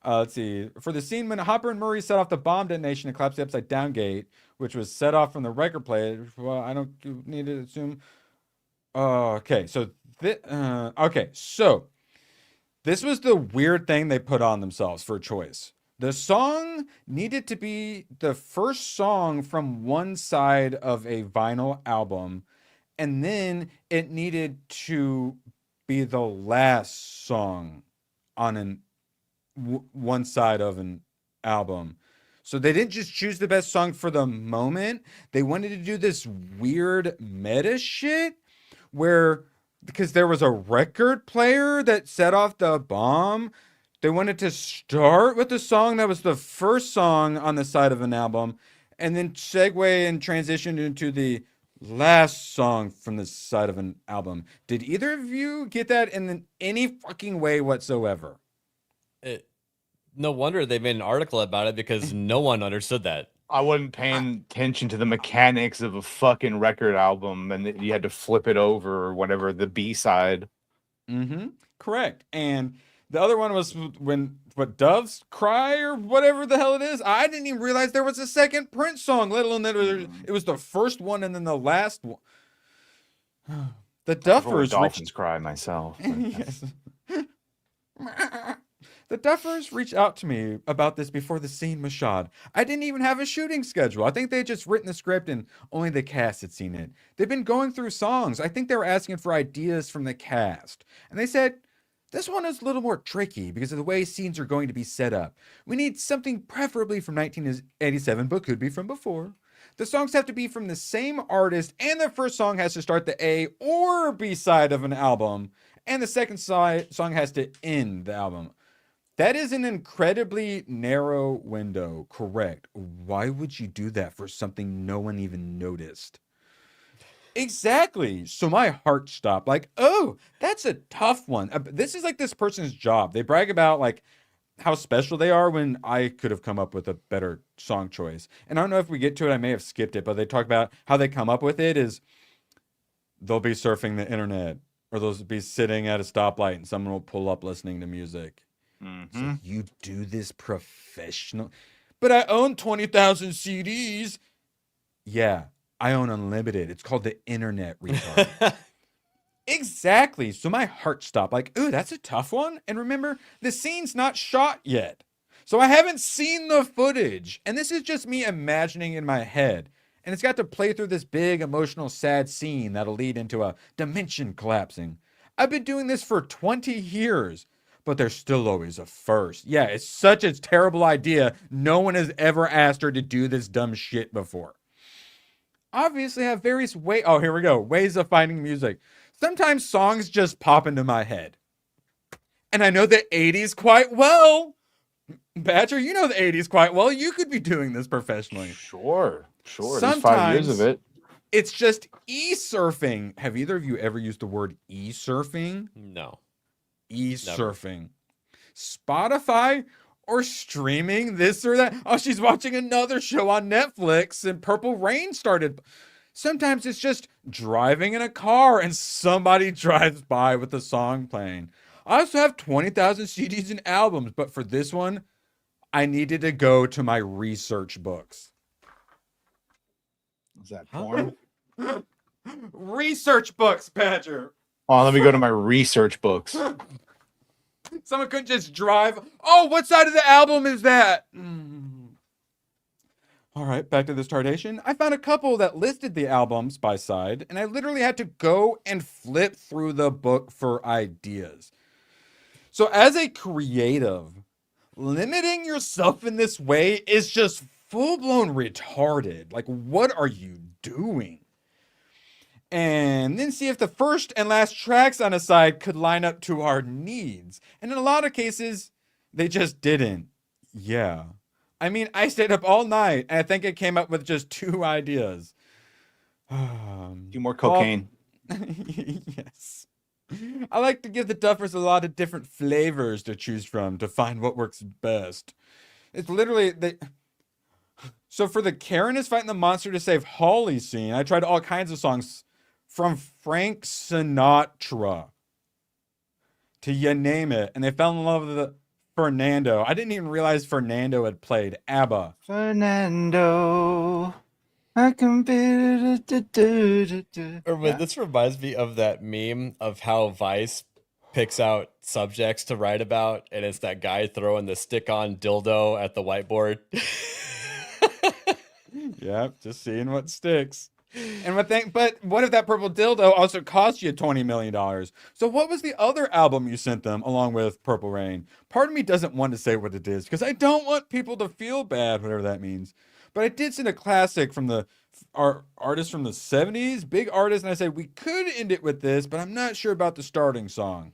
Let's see. For the scene when Hopper and Murray set off the bomb detonation and collapsed the upside down gate, which was set off from the record player. Well, I don't need to assume. Okay. So, So this was the weird thing they put on themselves for a choice. The song needed to be the first song from one side of a vinyl album, and then it needed to be the last song on one side of an album. So they didn't just choose the best song for the moment. They wanted to do this weird meta shit where, because there was a record player that set off the bomb, they wanted to start with the song that was the first song on the side of an album and then segue and transition into the last song from the side of an album. Did either of you get that in any fucking way whatsoever? No wonder they made an article about it because no one understood that. I wasn't paying attention to the mechanics of a fucking record album and that you had to flip it over or whatever, the B-side. Mm-hmm. Correct. And the other one was when Doves Cry or whatever the hell it is. I didn't even realize there was a second Prince song, let alone that it was the first one and then the last one. The Before Duffers dolphins cry myself. Yes. The Duffers reached out to me about this before the scene was shot. I didn't even have a shooting schedule. I think they had just written the script and only the cast had seen it. They've been going through songs. I think they were asking for ideas from the cast. And they said, this one is a little more tricky because of the way scenes are going to be set up. We need something preferably from 1987, but could be from before. The songs have to be from the same artist, and the first song has to start the A or B side of an album, and the second song has to end the album. That is an incredibly narrow window, correct? Why would you do that for something no one even noticed? Exactly. So my heart stopped. Like, oh, that's a tough one. This is like this person's job. They brag about like how special they are when I could have come up with a better song choice. And I don't know if we get to it, I may have skipped it, but they talk about how they come up with it is they'll be surfing the internet or they'll be sitting at a stoplight and someone will pull up listening to music. So you do this professional, but I own 20,000 CDs. Yeah, I own unlimited. It's called the internet, retard. Exactly. So my heart stopped. Like, ooh, that's a tough one. And remember, the scene's not shot yet. So I haven't seen the footage. And this is just me imagining in my head. And it's got to play through this big, emotional, sad scene that'll lead into a dimension collapsing. I've been doing this for 20 years. But there's still always a first. Yeah, it's such a terrible idea. No one has ever asked her to do this dumb shit before. Obviously, I have various ways. Oh, here we go. Ways of finding music. Sometimes songs just pop into my head. And I know the 80s quite well. Badger, you know the 80s quite well. You could be doing this professionally. Sure. Sometimes There's 5 years of it. It's just e-surfing. Have either of you ever used the word e-surfing? No. E-surfing. Spotify or streaming this or that. Oh, she's watching another show on Netflix and Purple Rain started. Sometimes it's just driving in a car and somebody drives by with the song playing. I also have 20,000 CDs and albums, but for this one, I needed to go to my research books. Is that porn? Research books, Badger. Oh, let me go to my research books. Someone couldn't just drive. Oh, what side of the album is that? All right, back to this tardation. I found a couple that listed the albums by side, and I literally had to go and flip through the book for ideas. So as a creative, limiting yourself in this way is just full-blown retarded. Like, what are you doing? And then see if the first and last tracks on a side could line up to our needs. And in a lot of cases, they just didn't. Yeah. I mean, I stayed up all night, and I think I came up with just 2 ideas. Do more cocaine. Yes. I like to give the Duffers a lot of different flavors to choose from to find what works best. It's literally... So for the Karen is fighting the monster to save Holly scene, I tried all kinds of songs from Frank Sinatra to you name it. And they fell in love with the Fernando. I didn't even realize Fernando had played ABBA. Fernando. I can be. This reminds me of that meme of how Vice picks out subjects to write about, and it's that guy throwing the stick-on dildo at the whiteboard. Yep, just seeing what sticks. And but what if that purple dildo also cost you $20 million? So what was the other album you sent them along with Purple Rain? Part of me doesn't want to say what it is because I don't want people to feel bad, whatever that means. But I did send a classic from our artist from the 70s, big artist, and I said, we could end it with this, but I'm not sure about the starting song.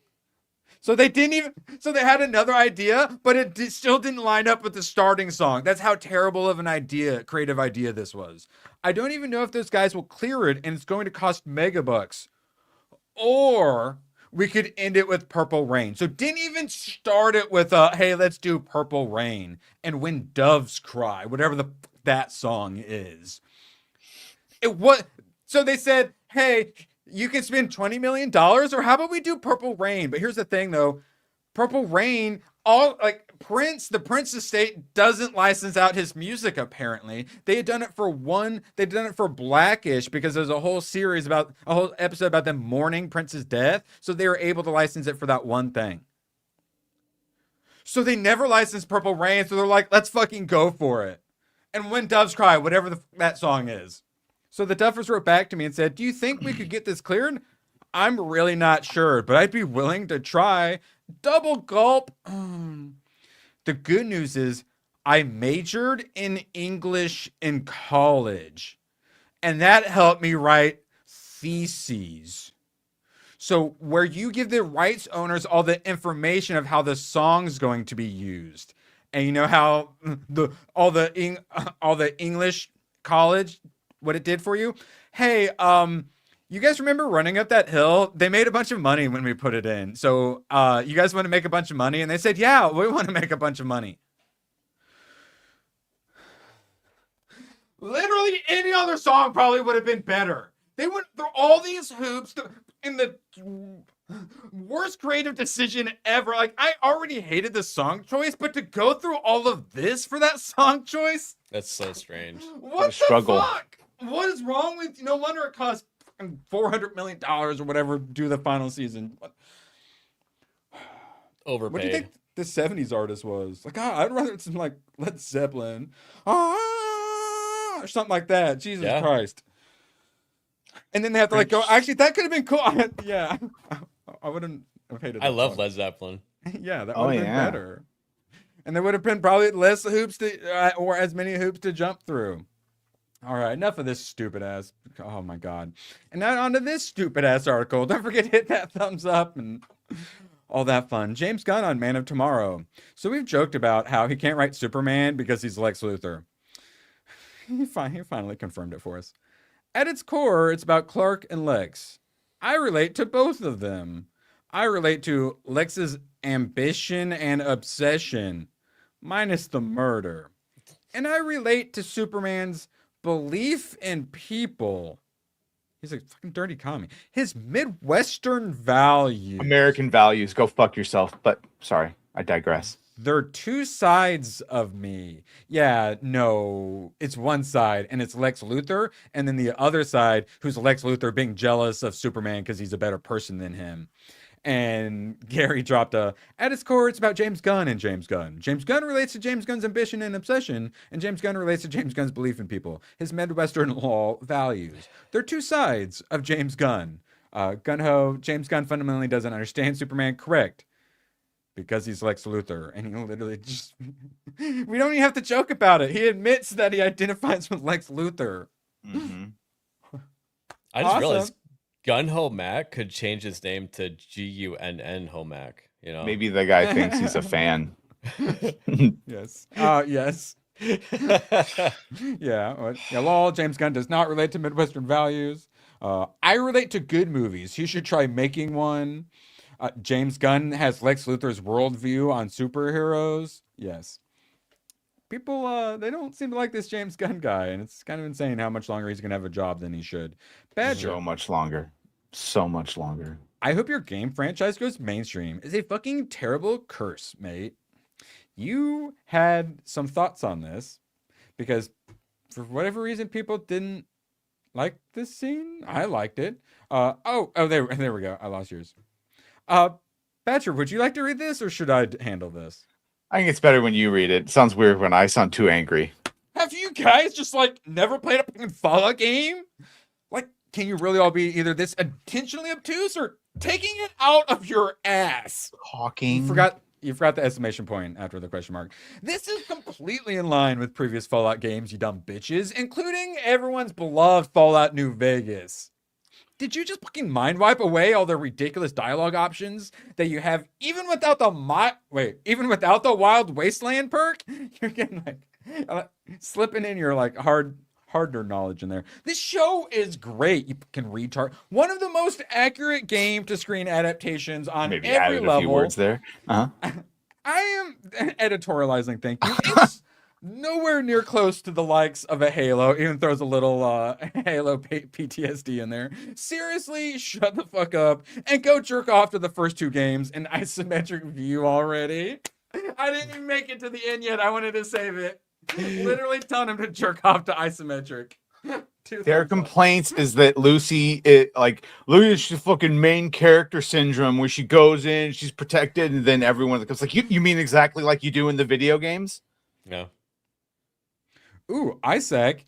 So they had another idea, but it still didn't line up with the starting song. That's how terrible of an creative idea this was. I don't even know if those guys will clear it, and it's going to cost megabucks. Or we could end it with Purple Rain. So didn't even start it with hey, let's do Purple Rain and When Doves Cry, whatever that song is. So they said, hey, you can spend $20 million, or how about we do Purple Rain? But here's the thing, though. Purple Rain, Prince, the Prince estate doesn't license out his music apparently. They had done it for Blackish because there's a whole episode about them mourning Prince's death, so they were able to license it for that one thing. So they never licensed Purple Rain, so they're like, let's fucking go for it. And When Doves Cry, whatever that song is. So the Duffers wrote back to me and said, do you think we could get this cleared? I'm really not sure, but I'd be willing to try. Double gulp. The good news is I majored in English in college, and that helped me write theses. So where you give the rights owners all the information of how the song's going to be used, and you know how all the English college, what it did for you? Hey, you guys remember Running Up That Hill? They made a bunch of money when we put it in. So you guys want to make a bunch of money? And they said, yeah, we want to make a bunch of money. Literally any other song probably would have been better. They went through all these hoops in the worst creative decision ever. Like, I already hated the song choice, but to go through all of this for that song choice? That's so strange. What the struggle. fuck? What is wrong with you? No wonder it cost $400 million or whatever to do the final season. Overpaid. What do you think the 70s artist was? Like, I'd rather it's like Led Zeppelin. Or something like that. Jesus Christ. And then they have to like go, actually, that could have been cool. Yeah. I wouldn't have hated that. I love song. Led Zeppelin. Yeah, that would have been better. And there would have been probably less hoops to, or as many hoops to jump through. All right, enough of this stupid ass. Oh my God. And now on to this stupid ass article. Don't forget to hit that thumbs up and all that fun. James Gunn on Man of Tomorrow. So we've joked about how he can't write Superman because he's Lex Luthor. He finally confirmed it for us. At its core, it's about Clark and Lex. I relate to both of them. I relate to Lex's ambition and obsession, minus the murder. And I relate to Superman's belief in people. He's a fucking dirty commie. His Midwestern values. American values. Go fuck yourself. But sorry, I digress. They're two sides of me. Yeah, no, it's one side, and it's Lex Luthor, and then the other side, who's Lex Luthor being jealous of Superman because he's a better person than him. And Gary dropped at its core, it's about James Gunn and James Gunn. James Gunn relates to James Gunn's ambition and obsession, and James Gunn relates to James Gunn's belief in people, his Midwestern law values. They're two sides of James Gunn. Gun-ho, James Gunn fundamentally doesn't understand Superman, correct? Because he's Lex Luthor, and he literally just... we don't even have to joke about it. He admits that he identifies with Lex Luthor. Mm-hmm. I just realized Gun-Ho Mac could change his name to Gunn Homac. You know, Maybe the guy thinks he's a fan. Yes. Yes. Yeah. Lol, James Gunn does not relate to Midwestern values. I relate to good movies. He should try making one. James Gunn has Lex Luthor's worldview on superheroes. Yes. People, they don't seem to like this James Gunn guy, and it's kind of insane how much longer he's going to have a job than he should. Badger. So much longer. So much longer. I hope your game franchise goes mainstream. It's a fucking terrible curse, mate. You had some thoughts on this because for whatever reason, people didn't like this scene. I liked it. There we go. I lost yours. Badger, would you like to read this or should I handle this? I think it's better when you read it. It sounds weird when I sound too angry. Have you guys just like never played a fucking Fallout game? Like, can you really all be either this intentionally obtuse or taking it out of your ass? Talking. You forgot the exclamation point after the question mark. This is completely in line with previous Fallout games, you dumb bitches, including everyone's beloved Fallout New Vegas. Did you just fucking mind wipe away all the ridiculous dialogue options that you have even without the Wild Wasteland perk? You're getting like slipping in your like harder knowledge in there. This show is great. You can retard. One of the most accurate game to screen adaptations on Maybe every added level. a few words there. Uh-huh. I am editorializing, thank you. It's nowhere near close to the likes of a Halo. Even throws a little Halo PTSD in there. Seriously, shut the fuck up and go jerk off to the first two games in isometric view already. I didn't even make it to the end yet. I wanted to save it. Literally telling him to jerk off to isometric. Their complaints is that Lucy, Lucy's fucking main character syndrome, where she goes in, she's protected, and then everyone goes like, "You mean exactly like you do in the video games?" Yeah. Ooh, Isaac.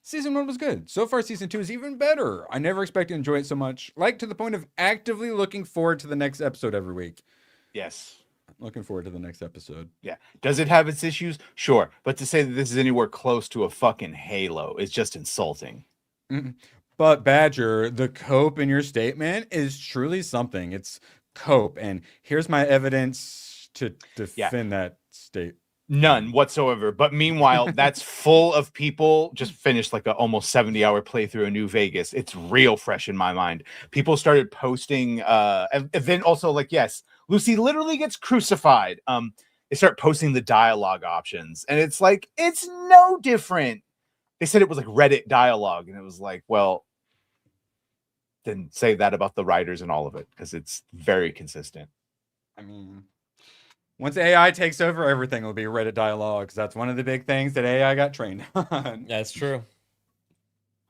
Season 1 was good. So far, Season 2 is even better. I never expected to enjoy it so much. Like, to the point of actively looking forward to the next episode every week. Yes. Looking forward to the next episode. Yeah. Does it have its issues? Sure. But to say that this is anywhere close to a fucking Halo is just insulting. Mm-mm. But Badger, the cope in your statement is truly something. It's cope. And here's my evidence to defend that state. None whatsoever. But meanwhile, that's full of people. Just finished like a almost 70-hour playthrough of New Vegas. It's real fresh in my mind. People started posting, and then also like, yes, Lucy literally gets crucified. They start posting the dialogue options, and it's like, it's no different. They said it was like Reddit dialogue, and it was like, well, then say that about the writers and all of it, because it's very consistent. I mean, once AI takes over, everything will be Reddit dialogue, because that's one of the big things that AI got trained on. That's true.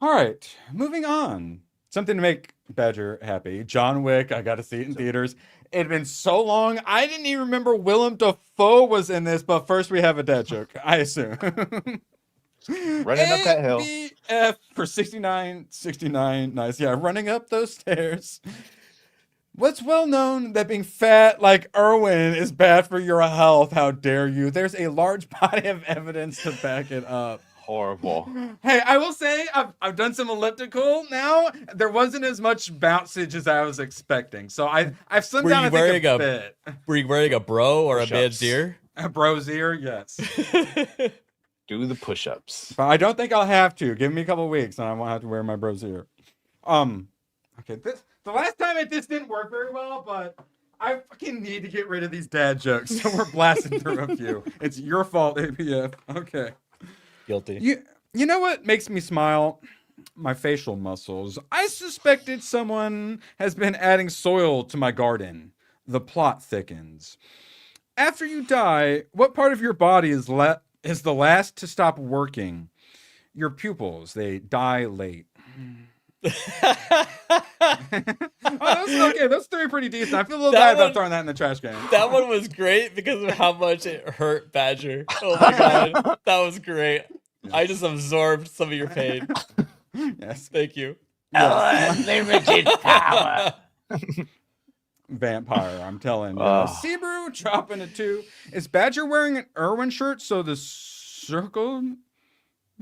All right, moving on. Something to make Badger happy. John Wick, I got to see it in theaters. It had been so long, I didn't even remember Willem Dafoe was in this, but first we have a dad joke, I assume. Running up that hill. ABF for 69. Nice. Yeah, running up those stairs. What's well known that being fat like Erwin is bad for your health? How dare you? There's a large body of evidence to back it up. Horrible. Hey, I will say I've done some elliptical now. There wasn't as much bouncage as I was expecting. So I've slimmed down a bit. Were you wearing a bro or a man's ear? A bro's ear, yes. Do the push-ups. But I don't think I'll have to. Give me a couple weeks and I won't have to wear my bro's ear. Okay, the last time this didn't work very well, but I fucking need to get rid of these dad jokes. So we're blasting through a few. It's your fault, APF. Okay. Guilty. You know what makes me smile? My facial muscles. I suspected someone has been adding soil to my garden. The plot thickens. After you die, what part of your body is the last to stop working? Your pupils. They dilate. Okay, those three are pretty decent. I feel a little bad about throwing that in the trash can. That one was great because of how much it hurt Badger. Oh my god, that was great. I just absorbed some of your pain. Yes, thank you. Unlimited power. Vampire, I'm telling you. Sebrew dropping a 2. Is Badger wearing an Irwin shirt? So the circle.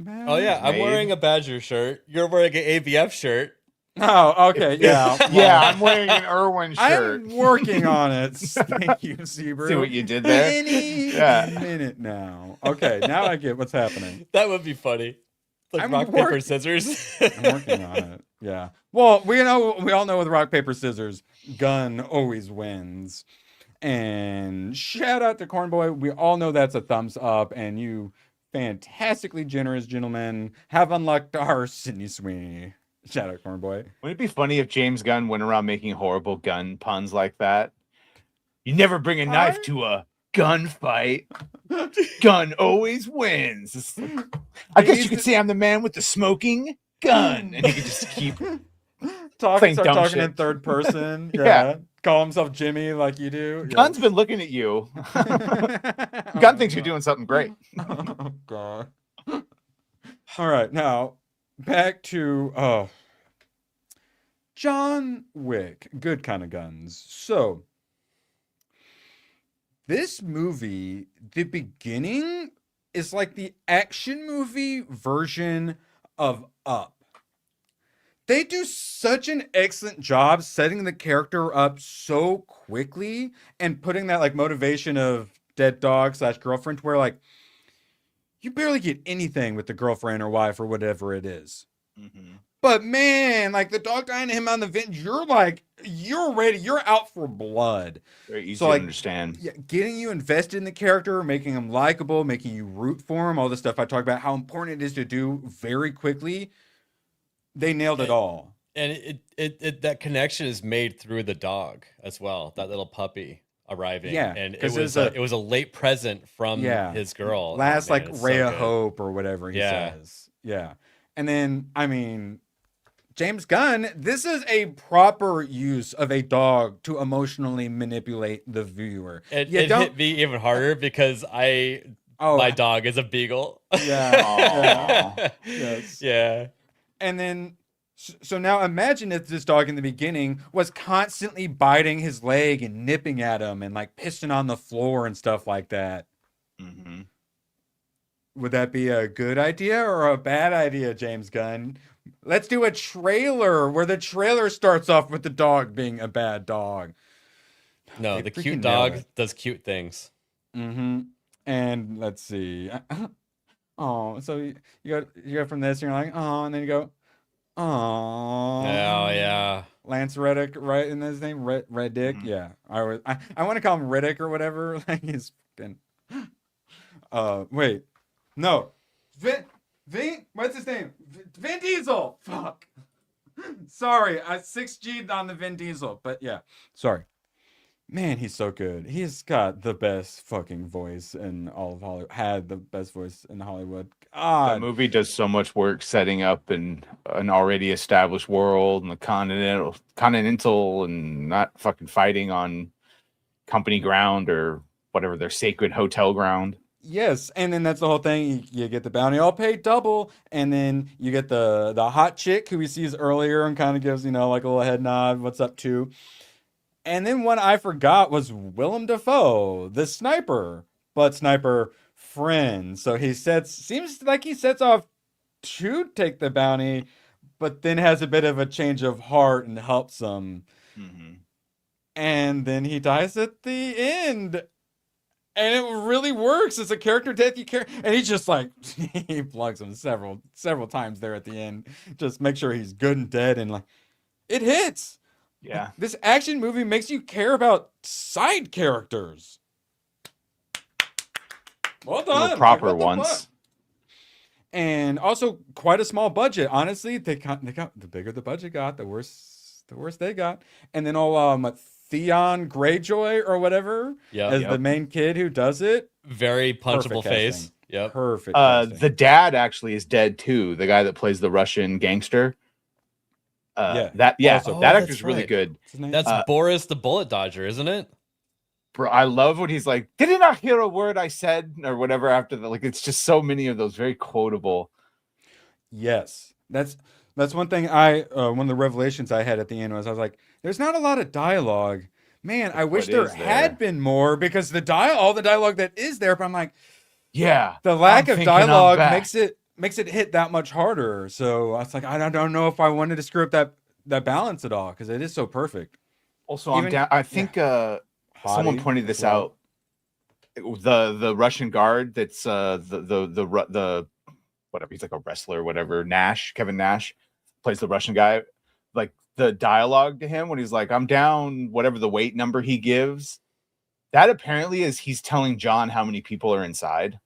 Oh yeah, I'm wearing a Badger shirt. You're wearing an ABF shirt. Oh, okay, yeah. Yeah, I'm wearing an Irwin shirt. I'm working on it. Thank you, Sebrew. See what you did there? Any minute now. Okay, now I get what's happening. That would be funny. It's like rock, paper, scissors. I'm working on it. Yeah. Well, we all know with rock, paper, scissors, Gunn always wins. And shout out to Cornboy. We all know that's a thumbs up, and you fantastically generous gentlemen have unlocked our Sydney Sweeney. Shout out, Cornboy. Wouldn't it be funny if James Gunn went around making horrible gun puns like that? You never bring a knife to a gunfight. Gun always wins. I guess you could say I'm the man with the smoking gun. And he could just keep talking in third person. Yeah. Call himself Jimmy like you do. Gunn's been looking at you. Gunn thinks you're doing something great. Oh, God. All right, now back to John Wick. Good kind of guns. So this movie, the beginning is like the action movie version of Up. They do such an excellent job setting the character up so quickly and putting that like motivation of dead dog / girlfriend where like you barely get anything with the girlfriend or wife or whatever it is. Mm-hmm. But man, like the dog dying to him on the vent, you're ready. You're out for blood. Very easy to understand. Yeah, getting you invested in the character, making him likable, making you root for him, all the stuff I talk about, how important it is to do very quickly. They nailed it all. And it that connection is made through the dog as well, that little puppy. arriving. Yeah, and it 'cause was it's it was a late present from his girl. Last Oh, man, like it's ray so of good. hope or whatever he Yeah. says. Yeah. And then I mean James Gunn, this is a proper use of a dog to emotionally manipulate the viewer. It You hit don't me even harder because my dog is a beagle. yeah. Yes. Yeah. And then so now imagine if this dog in the beginning was constantly biting his leg and nipping at him and like pissing on the floor and stuff like that. Mm-hmm. Would that be a good idea or a bad idea, James Gunn? Let's do a trailer where the trailer starts off with the dog being a bad dog. No, They the freaking cute nailed dog it. does cute things. Mm-hmm. And let's see. Oh, so you go from this and you're like, oh, and then you go, oh. Oh yeah. Lance Reddick, right in his name? Red Dick? Mhm. Yeah. I want to call him Riddick or whatever. Like he's been wait. No. Vin, what's his name? Vin Diesel. Fuck. Sorry, I 6G'd on the Vin Diesel, but yeah. Sorry. Man, he's so good. He's got the best fucking voice in all of Hollywood. Had the best voice in Hollywood. That God. movie does so much work setting up an already established world and the continental and not fucking fighting on company ground or whatever their sacred hotel ground. Yes, and then that's the whole thing. You get the bounty all paid double, and then you get the hot chick who he sees earlier and kind of gives, like a little head nod, what's up to. And then one I forgot was Willem Dafoe, the sniper, but sniper friend. So seems like he sets off to take the bounty, but then has a bit of a change of heart and helps him. Mm-hmm. And then he dies at the end. And it really works. It's a character death you care, and he's just like he plugs him several times there at the end. Just make sure he's good and dead, and like it hits. Yeah. This action movie makes you care about side characters. Well done. The proper What the ones. fuck? And also quite a small budget. Honestly, they got the bigger the budget got, the worse they got. And then Theon Greyjoy or whatever as the main kid who does it. Very punchable Perfect face. casting. Yep. Perfect. casting. The dad actually is dead too. The guy that plays the Russian gangster. Also, that that's actor's really right. good. What's his name? That's Boris the Bullet Dodger, isn't it? Bro, I love when he's like, "Did he not hear a word I said?" or whatever after that. Like, it's just so many of those very quotable. Yes, that's one thing one of the revelations I had at the end was I was like, there's not a lot of dialogue. Man, I wish there is there? had been more because all the dialogue that is there, but I'm like, Yeah, the lack I'm of thinking I'm dialogue back. makes it hit that much harder. So I was like, I don't know if I wanted to screw up that balance at all because it is so perfect. Also, I'm down. I think someone Hottie pointed this as well. out. The Russian guard that's the whatever, he's like a wrestler or whatever. Kevin Nash plays the Russian guy. Like the dialogue to him when he's like, "I'm down," whatever the weight number he gives. That apparently is he's telling John how many people are inside.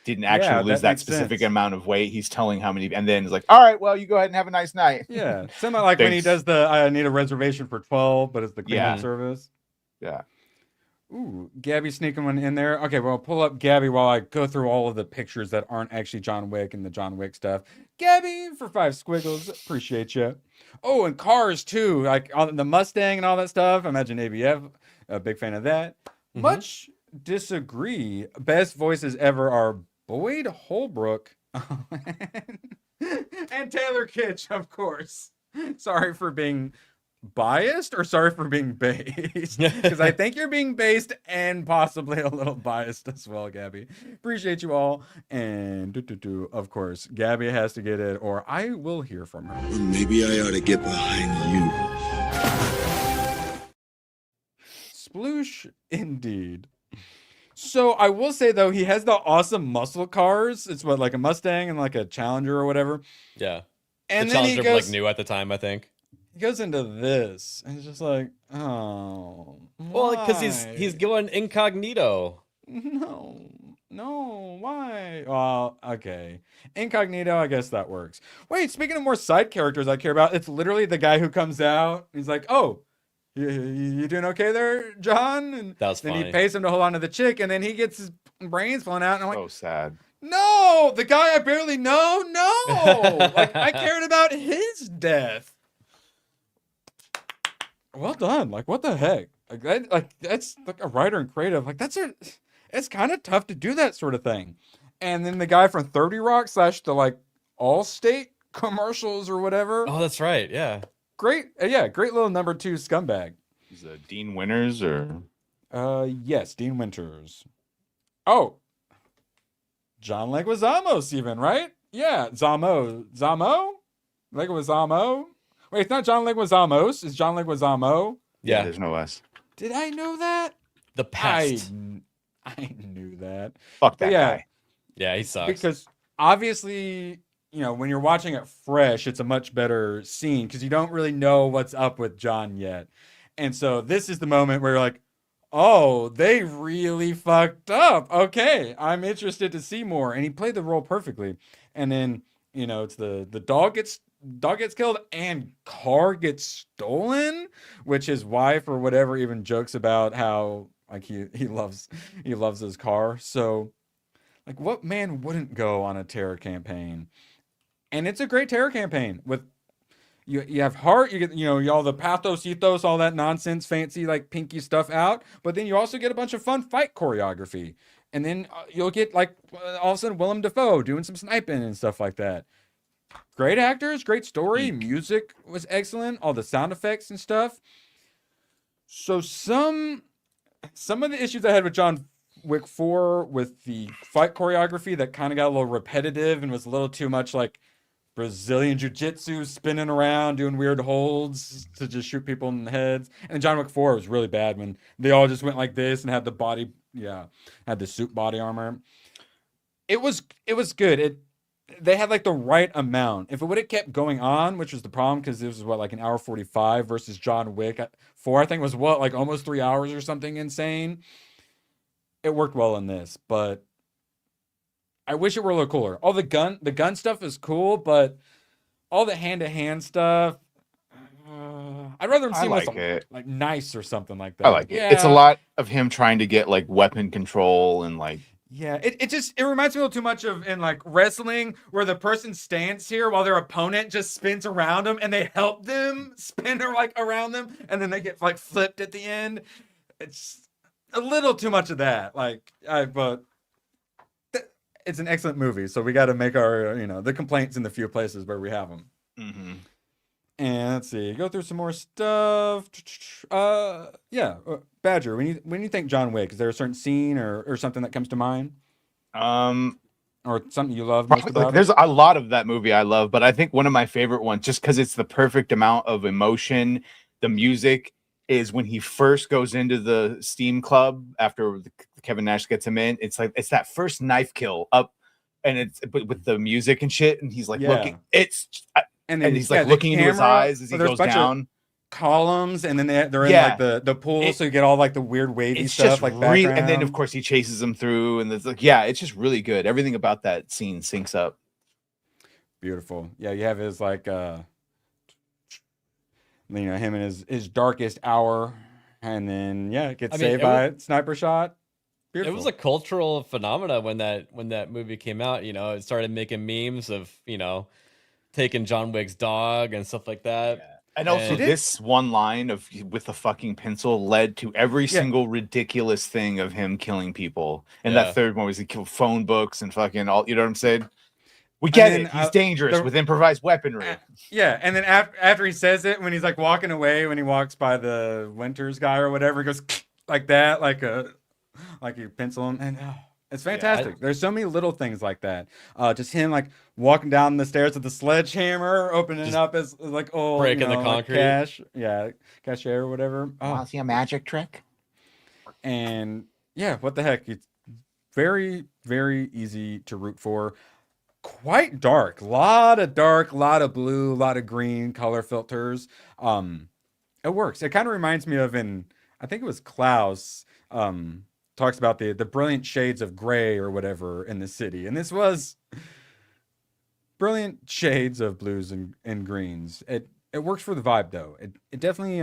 Didn't actually lose that makes specific sense. amount of weight. He's telling how many, and then he's like, "All right, well, you go ahead and have a nice night." Yeah, something like when he Thanks. does I need a reservation for 12, but it's the cleaning Yeah. service. Yeah. Ooh, Gabby sneaking one in there. Okay, well, pull up Gabby while I go through all of the pictures that aren't actually John Wick and the John Wick stuff. Gabby for 5 squiggles. Appreciate you. Oh, and cars too, like on the Mustang and all that stuff. Imagine ABF, a big fan of that. Much disagree. Best voices ever are Boyd Holbrook and Taylor Kitsch, of course. Sorry for being biased or sorry for being based because I think you're being based and possibly a little biased as well, Gabby. Appreciate you all. And of course, Gabby has to get it or I will hear from her. Maybe I ought to get behind you. Sploosh indeed. So I will say though, he has the awesome muscle cars. It's like a Mustang and like a Challenger or whatever. Yeah. And the then he Challenger was goes, like new at the time, I think. he goes into this and it's just like, oh, Well, because why? he's going incognito. No, why? Well, okay. Incognito, I guess that works. Wait, speaking of more side characters I care about, it's literally the guy who comes out. He's like, oh, You doing okay there, John? And That was then funny. he pays him to hold on to the chick, and then he gets his brains blown out. And I'm like, So sad. no, the guy I barely know, no. Like, I cared about his death. Well done. Like, what the heck? That's like a writer and creative. Like, it's kind of tough to do that sort of thing. And then the guy from 30 Rock / the like Allstate commercials or whatever. Oh, that's right. Yeah. Great little number 2 scumbag. Is it Dean Winters or? Yes, Dean Winters. Oh, John Leguizamo even, right? Yeah, Zamo. Leguizamo. Wait, it's not John Leguizamos. It's John Leguizamo. Yeah. There's no S. Did I know that? The pest. I knew that. Fuck that guy. Yeah, he sucks. Because obviously, when you're watching it fresh, it's a much better scene because you don't really know what's up with John yet. And so this is the moment where you're like, oh, they really fucked up. Okay, I'm interested to see more. And he played the role perfectly. And then, it's the dog gets killed and car gets stolen, which his wife or whatever even jokes about how like he loves his car. So like what man wouldn't go on a terror campaign? And it's a great terror campaign with you have heart, you get all the pathos, ethos, all that nonsense, fancy like pinky stuff out, but then you also get a bunch of fun fight choreography, and then you'll get like all of a sudden Willem Dafoe doing some sniping and stuff like that. Great actors, great story, music was excellent, all the sound effects and stuff. So some of the issues I had with John Wick 4 with the fight choreography that kind of got a little repetitive and was a little too much like Brazilian jiu-jitsu, spinning around, doing weird holds to just shoot people in the heads. And John Wick 4 was really bad when they all just went like this and had the body, had the suit body armor. It was good. They had like the right amount. If it would have kept going on, which was the problem, because this was like an hour 45 versus John Wick 4, I think was like almost 3 hours or something insane. It worked well in this, but I wish it were a little cooler. All the gun stuff is cool, but all the hand-to-hand stuff, I'd rather see like nice or something like that. I like it. It's a lot of him trying to get like weapon control and like. Yeah, it reminds me a little too much of in like wrestling where the person stands here while their opponent just spins around them and they help them spin around them and then they get like flipped at the end. It's a little too much of that. But it's an excellent movie, so we got to make our the complaints in the few places where we have them. Mm-hmm. And let's see, go through some more stuff. Badger, when you think John Wick, is there a certain scene or something that comes to mind? Or something you love most about there's a lot of that movie I love, but I think one of my favorite ones, just because it's the perfect amount of emotion, the music, is when he first goes into the Steam Club after Kevin Nash gets him in. It's like it's that first knife kill up, and it's with the music and shit, and he's like looking. And he's like looking into his eyes as he goes down. Columns, and then they're in like the pool, so you get all like the weird wavy stuff, like background. And then of course he chases them through, and it's like it's just really good. Everything about that scene syncs up. Beautiful. Yeah, you have his like him in his darkest hour, and then gets saved by a sniper shot. Beautiful. It was a cultural phenomena when that movie came out. It started making memes of taking John Wick's dog and stuff like that. Yeah. And also this one line with the fucking pencil led to every single ridiculous thing of him killing people. And that third one was he killed phone books and fucking all, you know what I'm saying? We get it. He's dangerous with improvised weaponry. And then after he says it, when he's like walking away, when he walks by the Winters guy or whatever, he goes like that, like you pencil him, and it's fantastic. There's so many little things like that. Just him like walking down the stairs with the sledgehammer, opening just up as like breaking the concrete, like cashier or whatever. Oh, see a magic trick. And what the heck? It's very, very easy to root for. Quite dark, lot of blue, lot of green color filters. It works. It kind of reminds me of I think it was Klaus. Talks about the brilliant shades of gray or whatever in the city. And this was brilliant shades of blues and greens. It works for the vibe though. It definitely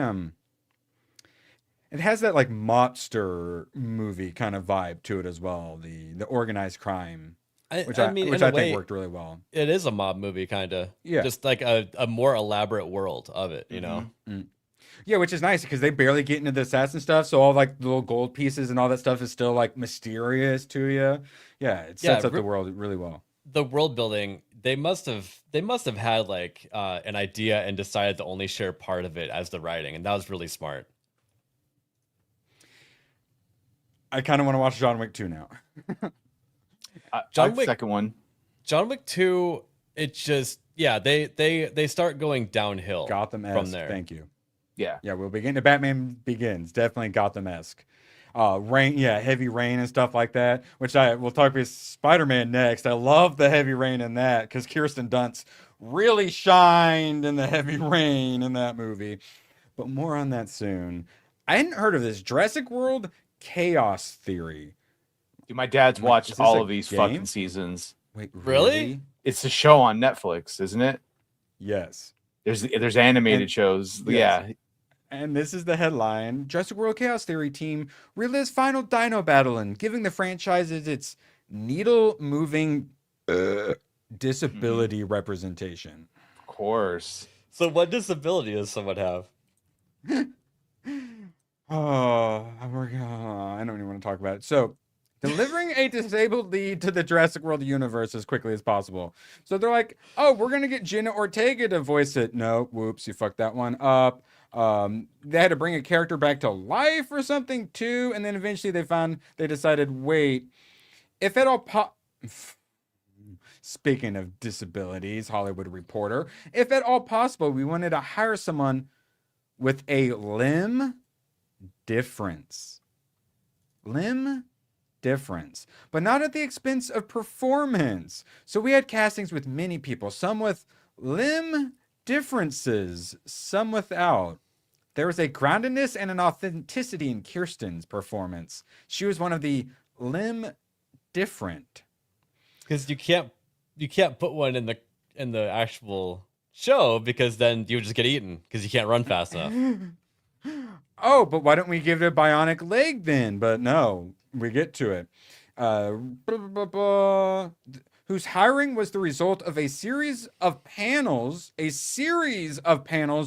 It has that like mobster movie kind of vibe to it as well. The organized crime, which I think worked really well. It is a mob movie, kind of. Yeah. Just like a more elaborate world of it, you know? Yeah, which is nice because they barely get into the assassin stuff. So all like the little gold pieces and all that stuff is still like mysterious to you. Yeah, it sets up the world really well. The world building, they must have had like an idea and decided to only share part of it as the writing, and that was really smart. I kind of want to watch John Wick 2 now. John Wick, second one. John Wick 2, it just they start going downhill. Gotham-esque, from there. Thank you. Yeah. Yeah, we'll begin to Batman Begins. Definitely Gotham-esque. Rain, heavy rain and stuff like that, which we'll talk about Spider-Man next. I love the heavy rain in that because Kirsten Dunst really shined in the heavy rain in that movie. But more on that soon. I hadn't heard of this Jurassic World Chaos Theory. Dude, my dad's watched all of these fucking seasons. Wait, really? It's a show on Netflix, isn't it? Yes. There's animated shows. Yes. Yeah. And this is the headline. Jurassic World Chaos Theory team relives final dino battle and giving the franchises its needle-moving disability representation. Of course. So what disability does someone have? I don't even want to talk about it. So, delivering a disabled lead to the Jurassic World universe as quickly as possible. So they're like, oh, we're going to get Jenna Ortega to voice it. No, whoops, you fucked that one up. They had to bring a character back to life or something too. And then eventually they decided, wait, if at all speaking of disabilities, Hollywood Reporter, if at all possible, we wanted to hire someone with a limb difference. Limb difference, but not at the expense of performance. So we had castings with many people, some with limb differences, some without. There was a groundedness and an authenticity in Kirsten's performance. She was one of the limb different. Because you can't put one in the actual show because then you would just get eaten because you can't run fast enough. Oh, but why don't we give it a bionic leg then? But no, we get to it. Whose hiring was the result of a series of panels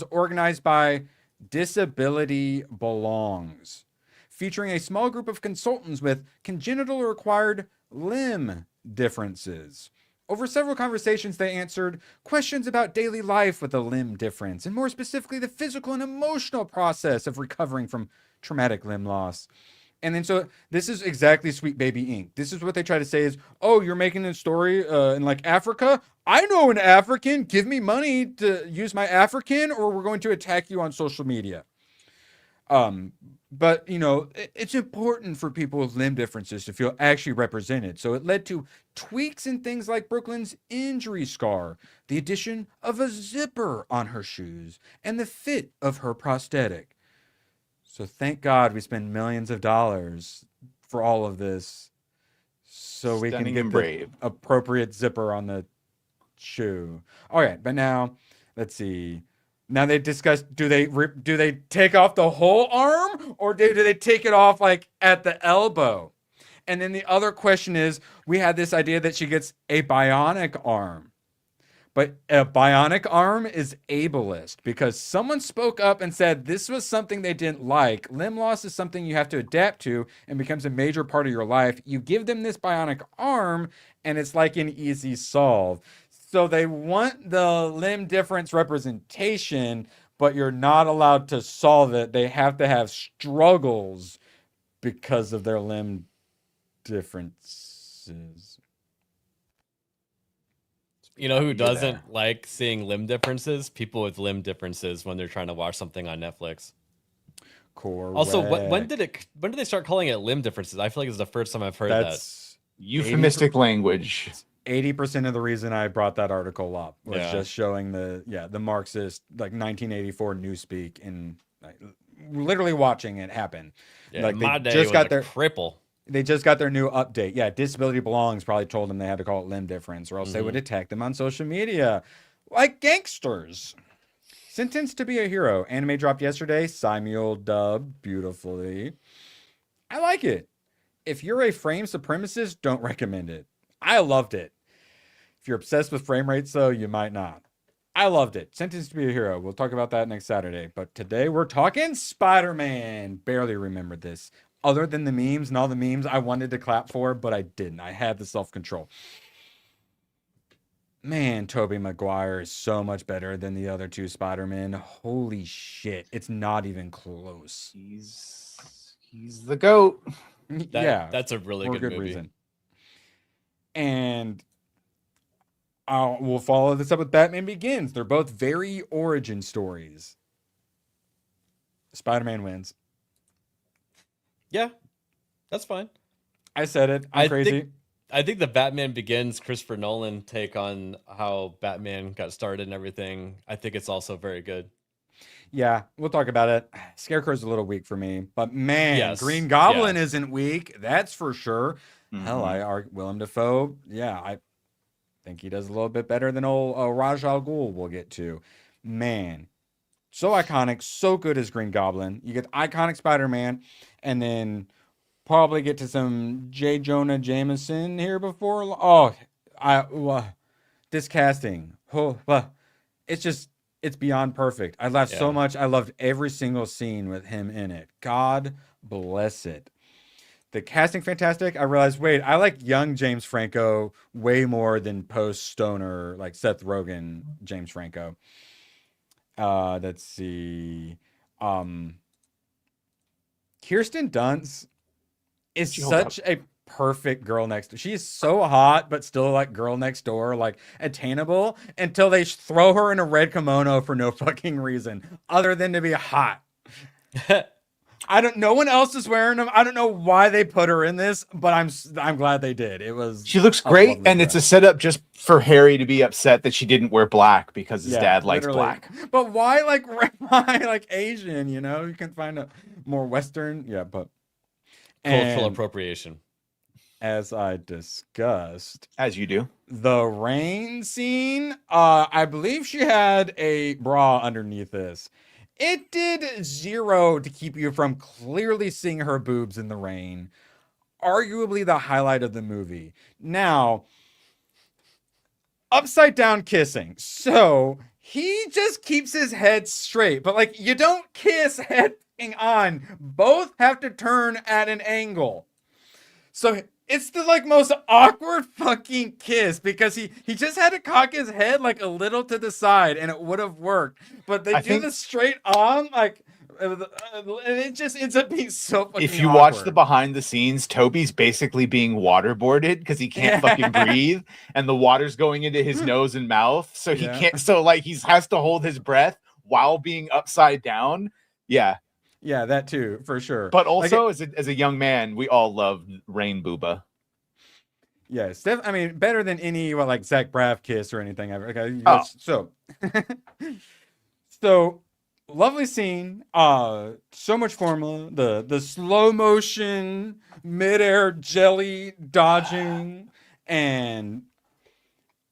organized by Disability Belongs, featuring a small group of consultants with congenital or acquired limb differences. Over several conversations, they answered questions about daily life with a limb difference, and more specifically, the physical and emotional process of recovering from traumatic limb loss. And then so this is exactly Sweet Baby Inc. This is what they try to say is, oh, you're making a story in like Africa? I know an African. Give me money to use my African or we're going to attack you on social media. But, you know, it's important for people with limb differences to feel actually represented. So it led to tweaks in things like Brooklyn's injury scar, the addition of a zipper on her shoes, and the fit of her prosthetic. So thank God we spend millions of dollars for all of this so we can get the appropriate zipper on the shoe. All right, but now, let's see. Now they discussed, do they take off the whole arm or do they take it off like at the elbow? And then the other question is, we had this idea that she gets a bionic arm. But a bionic arm is ableist because someone spoke up and said this was something they didn't like. Limb loss is something you have to adapt to and becomes a major part of your life. You give them this bionic arm and it's like an easy solve. So they want the limb difference representation, but you're not allowed to solve it. They have to have struggles because of their limb differences. You know who doesn't like seeing limb differences? People with limb differences when they're trying to watch something on Netflix. Correct. Also, when did they start calling it limb differences? I feel like it's the first time I've heard that. Euphemistic language. 80% of the reason I brought that article up was just showing the Marxist like 1984 newspeak and like, literally watching it happen. Yeah, like my they day just was got a their cripple. They just got their new update. Yeah, Disability Belongs probably told them they had to call it limb difference or else they would attack them on social media like gangsters. Sentenced to be a Hero. Anime dropped yesterday. Simul dub beautifully. I like it. If you're a frame supremacist, don't recommend it. I loved it. If you're obsessed with frame rates, though, you might not. I loved it. Sentenced to be a Hero. We'll talk about that next Saturday. But today we're talking Spider-Man. Barely remembered this. Other than the memes and all the memes I wanted to clap for, but I didn't. I had the self-control. Man, Tobey Maguire is so much better than the other two Spider-Men. Holy shit. It's not even close. He's the GOAT. Yeah. That's a really for good movie. reason. And we'll follow this up with Batman Begins. They're both very origin stories. Spider-Man wins. Yeah, that's fine. I said it. I'm crazy. I think the Batman Begins Christopher Nolan take on how Batman got started and everything, I think it's also very good. Yeah, we'll talk about it. Scarecrow's a little weak for me, but man, Yes. Green Goblin isn't weak. That's for sure. Hell, Willem Dafoe. Yeah, I think he does a little bit better than old Raj Al Ghul we'll get to. Man, so iconic, so good as Green Goblin. You get iconic Spider-Man, and then probably get to some J. Jonah Jameson here before. This casting. It's beyond perfect. I laughed so much. I loved every single scene with him in it. God bless it. The casting fantastic. I realized, wait, I like young James Franco way more than post-stoner, like Seth Rogen James Franco. Let's see. Kirsten Dunst is such a perfect girl next door. She is so hot, but still like girl next door, like attainable until they throw her in a red kimono for no fucking reason other than to be hot. No one else is wearing them. I don't know why they put her in this, but I'm glad they did. She looks great, and it's a setup just for Harry to be upset that she didn't wear black because his dad likes black. But why like Asian, you know? You can find a more Western, but cultural appropriation. As I discussed, as you do, the rain scene, I believe she had a bra underneath this. It did zero to keep you from clearly seeing her boobs in the rain. Arguably the highlight of the movie. Now, upside down kissing. So he just keeps his head straight, but like you don't kiss head on. Both have to turn at an angle. So it's the like most awkward fucking kiss because he just had to cock his head like a little to the side and it would have worked. But they do this straight on, like, and it just ends up being so fucking If you awkward. watch the behind the scenes, Toby's basically being waterboarded because he can't fucking breathe and the water's going into his nose and mouth. So he can't, so like he has to hold his breath while being upside down. Yeah. Yeah, that too, for sure. But also, as a young man, we all loved Rain Booba. Yes, I mean, better than any like Zach Braff kiss or anything ever. Okay, so lovely scene. So much formula. The slow motion midair jelly dodging, and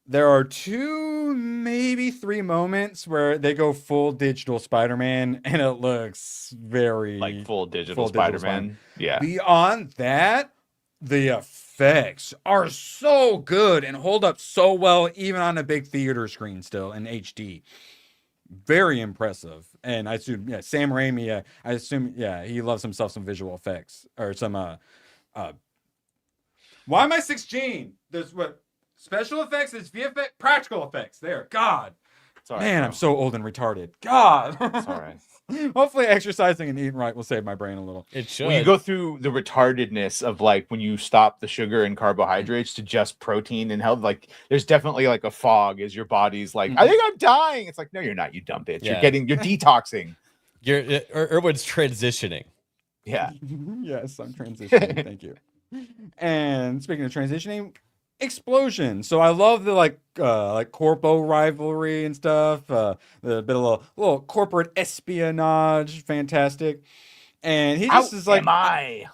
there are 2, maybe 3 moments where they go full digital Spider-Man, and it looks very like full digital Spider-Man. Yeah. Beyond that, the effects are so good and hold up so well, even on a big theater screen still in HD. Very impressive. And I assume, Sam Raimi, I assume, he loves himself some visual effects or some, why am I 16? There's what? Special effects is VFX, practical effects. There, God, man, I'm so old and retarded. God, it's all right. Hopefully, exercising and eating right will save my brain a little. It should. When you go through the retardedness of like when you stop the sugar and carbohydrates to just protein and health, like there's definitely like a fog as your body's like, I think I'm dying. It's like, no, you're not, you dumb bitch. Yeah. You're detoxing. Erwin's transitioning. Yeah. Yes, I'm transitioning. Thank you. And speaking of transitioning, explosion. So I love the like corpo rivalry and stuff. The bit of little corporate espionage, fantastic. And he just is like, am I?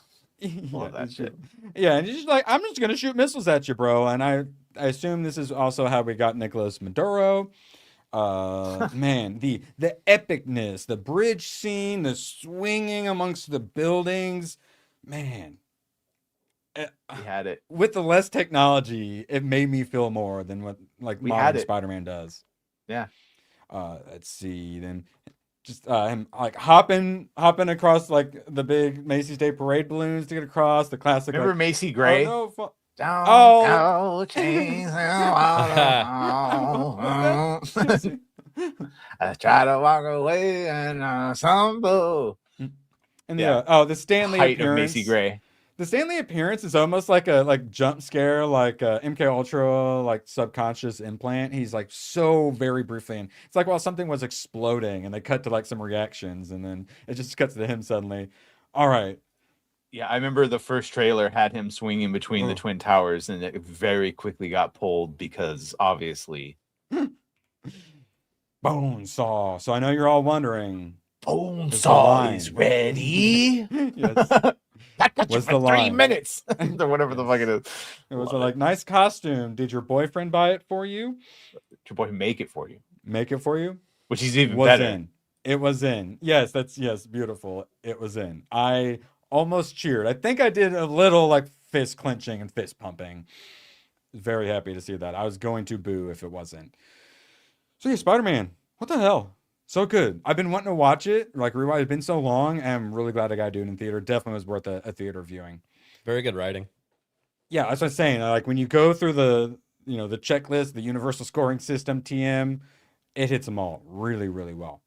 Love that shit. Yeah, and he's just like, I'm just gonna shoot missiles at you, bro. And I assume this is also how we got Nicolas Maduro. Man, the epicness, the bridge scene, the swinging amongst the buildings, man. We had it. With the less technology, it made me feel more than what like modern Spider-Man does. Yeah. Let's see. Then just him like hopping across like the big Macy's Day Parade balloons to get across the classic. Remember like, Macy Gray? Oh, no, Down, oh. chains, I try to walk away and stumble. And the Stanley height appearance. Of Macy Gray. The Stanley appearance is almost like a jump scare, like MK Ultra, like subconscious implant. He's like so very briefly, and it's like while something was exploding, and they cut to like some reactions, and then it just cuts to him suddenly. All right. Yeah, I remember the first trailer had him swinging between the Twin Towers, and it very quickly got pulled because obviously. Bonesaw. So I know you're all wondering. Bonesaw is ready. Yes. That got you for 3 minutes. Or whatever the fuck it is. It was like, nice costume. Did your boyfriend buy it for you? Did your boyfriend make it for you? Make it for you? Which is even was better. In. It was in. Yes, beautiful. It was in. I almost cheered. I think I did a little like fist clenching and fist pumping. Very happy to see that. I was going to boo if it wasn't. So yeah, Spider-Man. What the hell? So good. I've been wanting to watch it. Like rewind. It's been so long. And I'm really glad I got to do it in theater. Definitely was worth a theater viewing. Very good writing. Yeah, that's what I'm saying. Like when you go through the checklist, the universal scoring system, TM, it hits them all really, really well.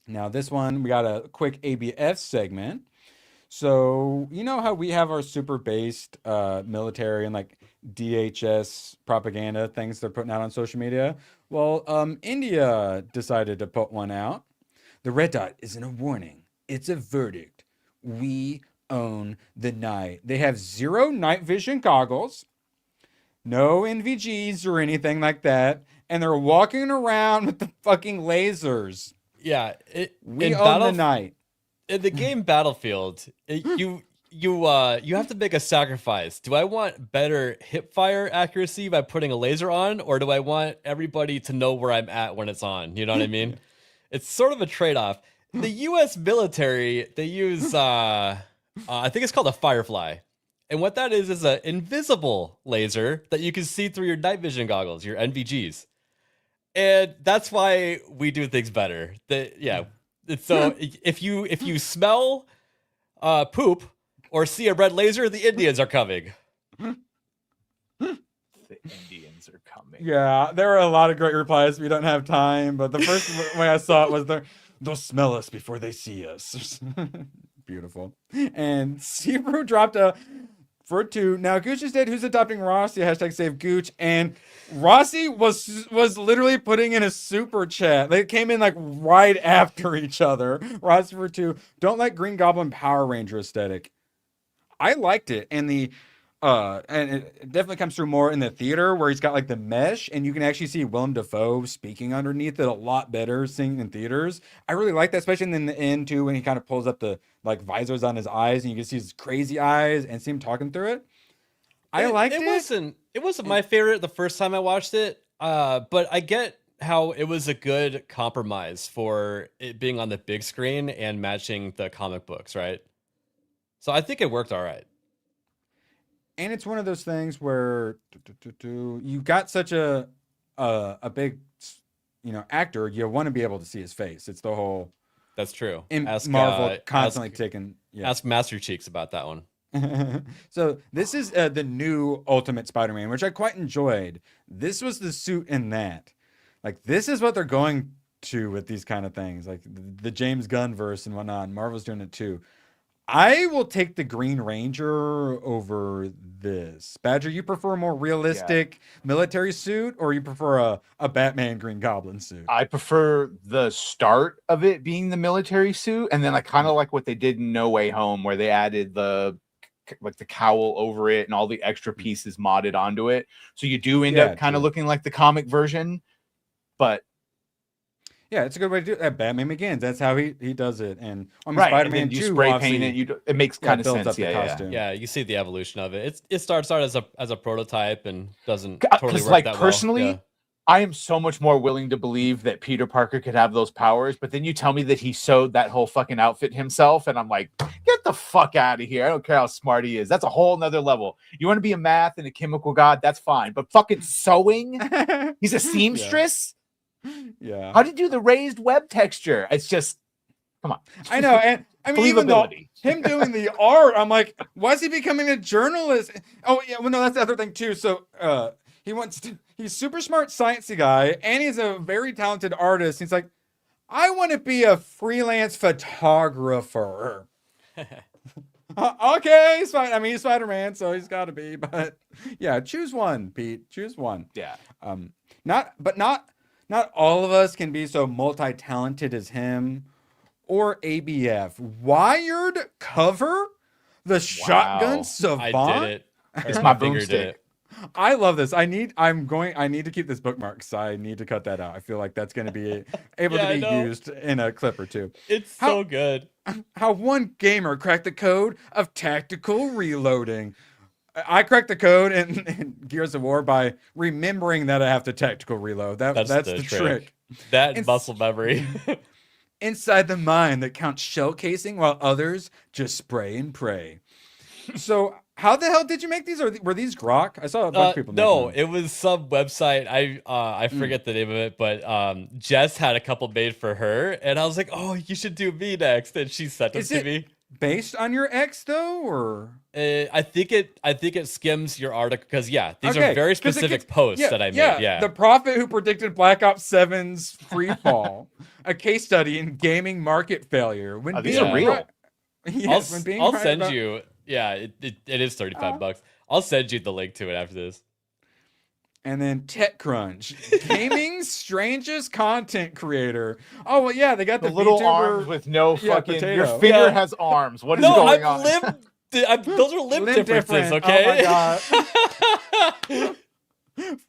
Now this one, we got a quick ABF segment. So you know how we have our super based military and like DHS propaganda things they're putting out on social media? Well, India decided to put one out. The red dot isn't a warning. It's a verdict. We own the night. They have 0 night vision goggles, no NVGs or anything like that, and they're walking around with the fucking lasers. Yeah, we own the night. In the game Battlefield, you have to make a sacrifice. Do I want better hip fire accuracy by putting a laser on, or do I want everybody to know where I'm at when it's on? You know what I mean? It's sort of a trade-off. The U.S. military, they use I think it's called a Firefly, and what that is an invisible laser that you can see through your night vision goggles, your NVGs, and that's why we do things better. So if you smell poop or see a red laser, the Indians are coming. The Indians are coming. Yeah, there are a lot of great replies. We don't have time, but the first way I saw it was they'll smell us before they see us. Beautiful. And Sebrew dropped a for 2. Now Gooch is dead. Who's adopting Rossi? Hashtag save Gooch. And Rossi was literally putting in a super chat. They came in like right after each other. Rossi for 2. Don't like Green Goblin Power Ranger aesthetic. I liked it, and and it definitely comes through more in the theater where he's got like the mesh, and you can actually see Willem Dafoe speaking underneath it a lot better seeing in theaters. I really like that, especially in the end too when he kind of pulls up the like visors on his eyes, and you can see his crazy eyes and see him talking through it. I liked it. It wasn't my favorite the first time I watched it, but I get how it was a good compromise for it being on the big screen and matching the comic books, right? So I think it worked all right. And it's one of those things where you got such a big, actor, you want to be able to see his face. It's the whole. That's true. Ask Marvel constantly taking. Yeah. Ask Master Cheeks about that one. So this is the new Ultimate Spider-Man, which I quite enjoyed. This was the suit in that. Like this is what they're going to with these kind of things, like the James Gunn verse and whatnot. Marvel's doing it too. I will take the Green Ranger over this. Badger, you prefer a more realistic military suit, or you prefer a Batman Green Goblin suit? I prefer the start of it being the military suit, and then I kind of like what they did in No Way Home, where they added the cowl over it and all the extra pieces modded onto it. So you do end up kind of looking like the comic version, but. Yeah, it's a good way to do it. Batman Begins. That's how he does it. And Spider-Man 2, you spray paint it. It makes kind of sense. Yeah, you see the evolution of it. It starts out as a prototype and doesn't totally work like that personally, well. Yeah. I am so much more willing to believe that Peter Parker could have those powers, but then you tell me that he sewed that whole fucking outfit himself, and I'm like, get the fuck out of here. I don't care how smart he is. That's a whole nother level. You want to be a math and a chemical god, that's fine. But fucking sewing? He's a seamstress? Yeah. How did you do the raised web texture? It's just, come on. I know, and I mean, even though him doing the art, I'm like, why is he becoming a journalist? Oh yeah, well no, that's the other thing too. So he's super smart, sciencey guy, and he's a very talented artist. He's like, I want to be a freelance photographer. Okay, he's fine. I mean, he's Spider-Man, so he's got to be. But yeah, choose one, Pete. Choose one. Yeah. Not all of us can be so multi-talented as him or ABF. Wired cover the Shotgun Savant. I did it. It's my boomstick. I love this. I need to keep this bookmark, so I need to cut that out. I feel like that's going to be able to be used in a clip or two. It's so good. How one gamer cracked the code of tactical reloading. I cracked the code in Gears of War by remembering that I have to tactical reload. That's the trick. That muscle memory. Inside the mind that counts shell casing while others just spray and pray. So how the hell did you make these? Or were these grok? I saw a bunch of people. No, it was some website. I forget the name of it, but Jess had a couple made for her, and I was like, oh, you should do me next, and she sent them to me. Based on your ex though, or I think it skims your article because these are very specific posts that I made. Yeah, the prophet who predicted Black Ops 7's free fall, a case study in gaming market failure. When these are real. Yes, I'll send you. Yeah, it is $35. I'll send you the link to it after this. And then TechCrunch, gaming's strangest content creator. Oh well, yeah, they got the little VTuber, arms with no fucking. potato. Your finger has arms. What is going on? Those are limb differences. Okay. Oh my god.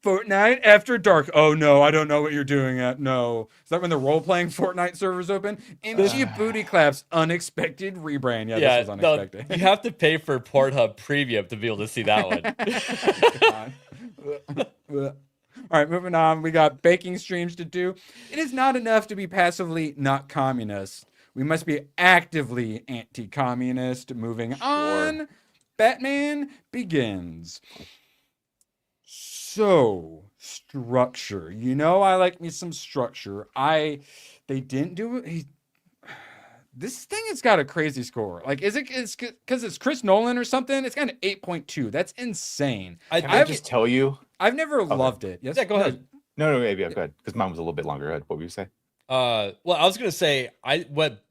Fortnite After Dark. Oh no, I don't know what you're doing at. No. Is that when the role-playing Fortnite servers open? MG Booty Claps, unexpected rebrand. Yeah, this was unexpected. No, you have to pay for Pornhub Premium to be able to see that one. All right, moving on. We got baking streams to do. It is not enough to be passively not communist. We must be actively anti-communist. Moving on. Batman Begins. So, structure. You know, I like me some structure. They didn't do it. This thing has got a crazy score. Like, is it because it's Chris Nolan or something? It's got an 8.2. That's insane. Can I just tell you? I've never loved it. Yes? Yeah, go ahead. No, maybe go ahead. Because mine was a little bit longer. What would you say? Well, I was gonna say what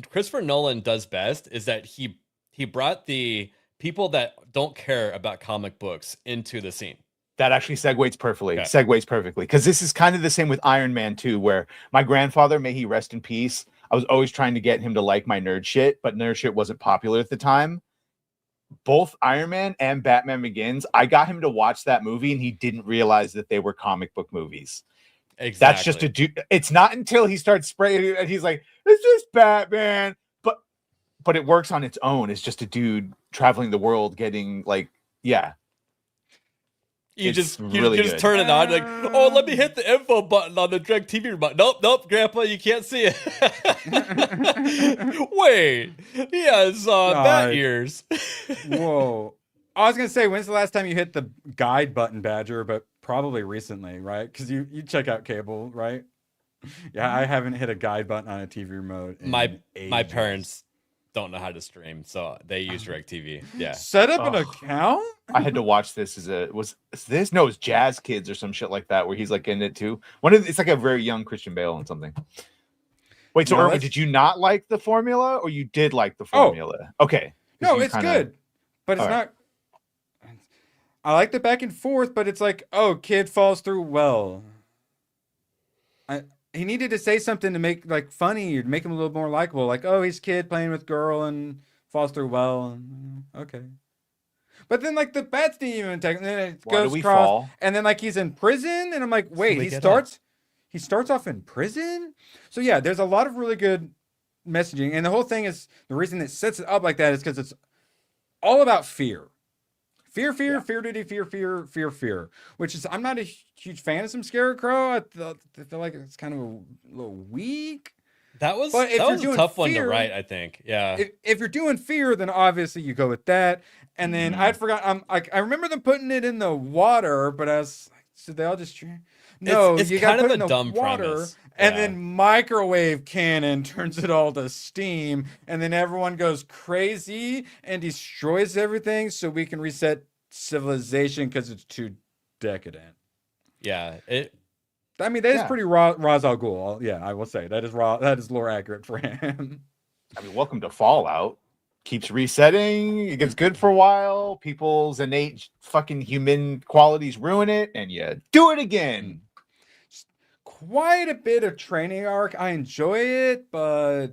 Christopher Nolan does best is that he brought the people that don't care about comic books into the scene. That actually segues perfectly. Okay. Because this is kind of the same with Iron Man 2, where my grandfather, may he rest in peace, I was always trying to get him to like my nerd shit, but nerd shit wasn't popular at the time. Both Iron Man and Batman Begins, I got him to watch that movie, and he didn't realize that they were comic book movies. Exactly. That's just a dude. It's not until he starts spraying and he's like, "It's just Batman," but it works on its own. It's just a dude traveling the world, getting like, yeah. You just turn it on, like, oh, let me hit the info button on the DirecTV remote. Nope, Grandpa, you can't see it. Wait, he has bat ears. Whoa. I was gonna say, when's the last time you hit the guide button, Badger? But probably recently, right? Because you check out cable, right? Yeah, I haven't hit a guide button on a TV remote. My parents don't know how to stream, so they use DirecTV. Yeah. Set up an account? I had to watch this it's Jazz Kids or some shit like that, where he's like in it too. It's like a very young Christian Bale and something. Wait, so Irwin, did you not like the formula, or you did like the formula? Okay. No, it's good, but it's not. I like the back and forth, but it's like, oh, kid falls through well. He needed to say something to make like funny, or make him a little more likable. Like, oh, he's kid playing with girl and falls through well. And, okay. But then like the bats didn't even take, and then it goes across, and then like he's in prison, and I'm like, wait, he starts off in prison? So yeah, there's a lot of really good messaging, and the whole thing is, the reason it sets it up like that is because it's all about fear. Fear, which is, I'm not a huge fan of some Scarecrow. I feel like it's kind of a little weak. That was But if that you're was a doing tough one to fear- write, I think. Yeah. If you're doing fear, then obviously you go with that. And then I'd forgot. I remember them putting it in the water, but I was like, so they all just no. It's you kind got to of put a in the dumb water, premise. and Yeah. then microwave cannon turns it all to steam, and then everyone goes crazy and destroys everything, so we can reset civilization because it's too decadent. Yeah. I mean, that is pretty Ra's al Ghul. Yeah, I will say that is lore accurate for him. I mean, welcome to Fallout. Keeps resetting. It gets good for a while. People's innate fucking human qualities ruin it, and you do it again. Quite a bit of training arc. I enjoy it, but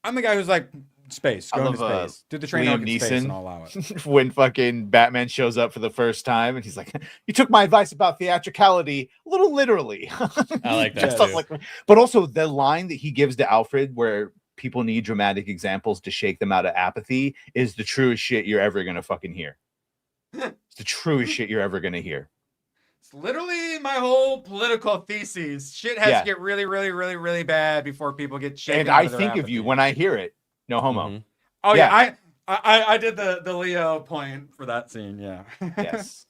I'm the guy who's like, space, go into space. Do the training arc in space and I'll allow it. When fucking Batman shows up for the first time and he's like, you took my advice about theatricality a little literally. I like that. Just like, but also the line that he gives to Alfred where people need dramatic examples to shake them out of apathy is the truest shit you're ever going to fucking hear. It's the truest shit you're ever going to hear. It's literally my whole political thesis. Shit has to get really, really, really, really bad before people get shaken. And I think of you when I hear it. No homo. Mm-hmm. Oh yeah, I did the Leo point for that scene. Yeah. Yes.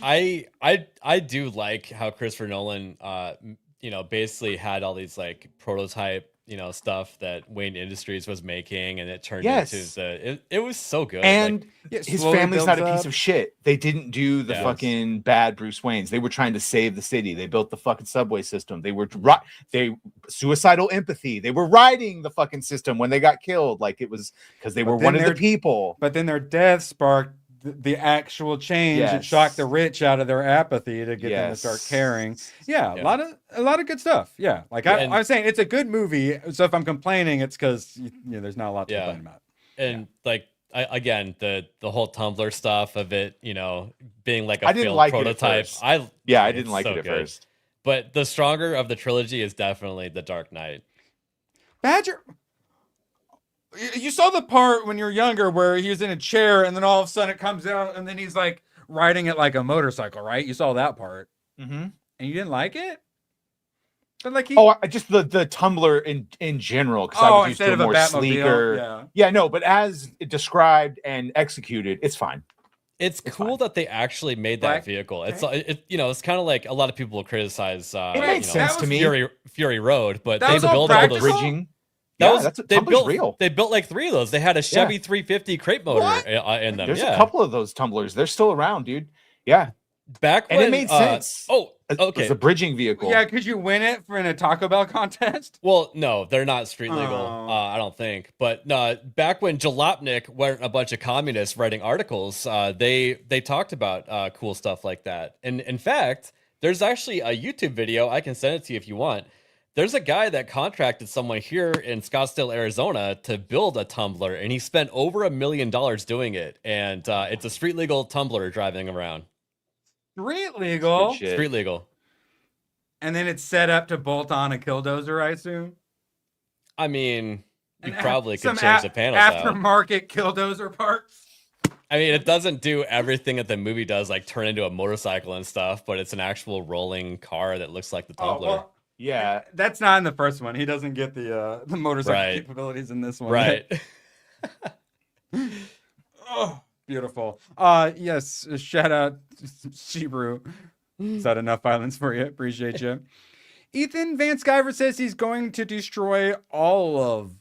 I do like how Christopher Nolan basically had all these like prototype stuff that Wayne Industries was making, and it turned into it was so good. And like, his family's not a piece up. of shit. They didn't do the fucking bad Bruce Waynes. They were trying to save the city. They built the fucking subway system. They were suicidal empathy. They were riding the fucking system when they got killed. Like it was because they were one of the people. But then their death sparked the actual change. It shocked the rich out of their apathy to get them to start caring. Yeah, a lot of good stuff. Yeah, like I was saying, it's a good movie. So if I'm complaining, it's because there's not a lot to complain about. And like again, the whole Tumblr stuff of it, being like a failed like prototype. I didn't like it at first. But the stronger of the trilogy is definitely The Dark Knight. Badger. You saw the part when you're younger where he was in a chair and then all of a sudden it comes out and then he's like riding it like a motorcycle, right? You saw that part. Mm-hmm. And you didn't like it? But like just the Tumblr in general, because I was used to a more sleeker. No, but as described and executed, it's fine. It's cool that they actually made that vehicle. It's it's kind of like a lot of people will criticize it made sense to me. Fury Road, but that they was all built all those bridging. They built real. They built like 3 of those. They had a Chevy 350 crate motor in them. There's a couple of those tumblers. They're still around, dude. Yeah. Back when it made sense. Oh, okay. It was a bridging vehicle. Yeah, could you win it in a Taco Bell contest? Well, no, they're not street legal. I don't think. But no, back when Jalopnik weren't a bunch of communists writing articles, they talked about cool stuff like that. And in fact, there's actually a YouTube video. I can send it to you if you want. There's a guy that contracted someone here in Scottsdale, Arizona to build a tumbler, and he spent over $1 million doing it. And it's a street legal tumbler driving around. Street legal? Street legal. And then it's set up to bolt on a killdozer, I assume? I mean, you probably could change the panels aftermarket killdozer parts? I mean, it doesn't do everything that the movie does, like turn into a motorcycle and stuff, but it's an actual rolling car that looks like the tumbler. Well, yeah, that's not in the first one. He doesn't get the motorcycle capabilities in this one. Right. Oh, beautiful. Yes, shout out Shebrew. Is that enough violence for you? Appreciate you. Ethan Van Skyver says he's going to destroy all of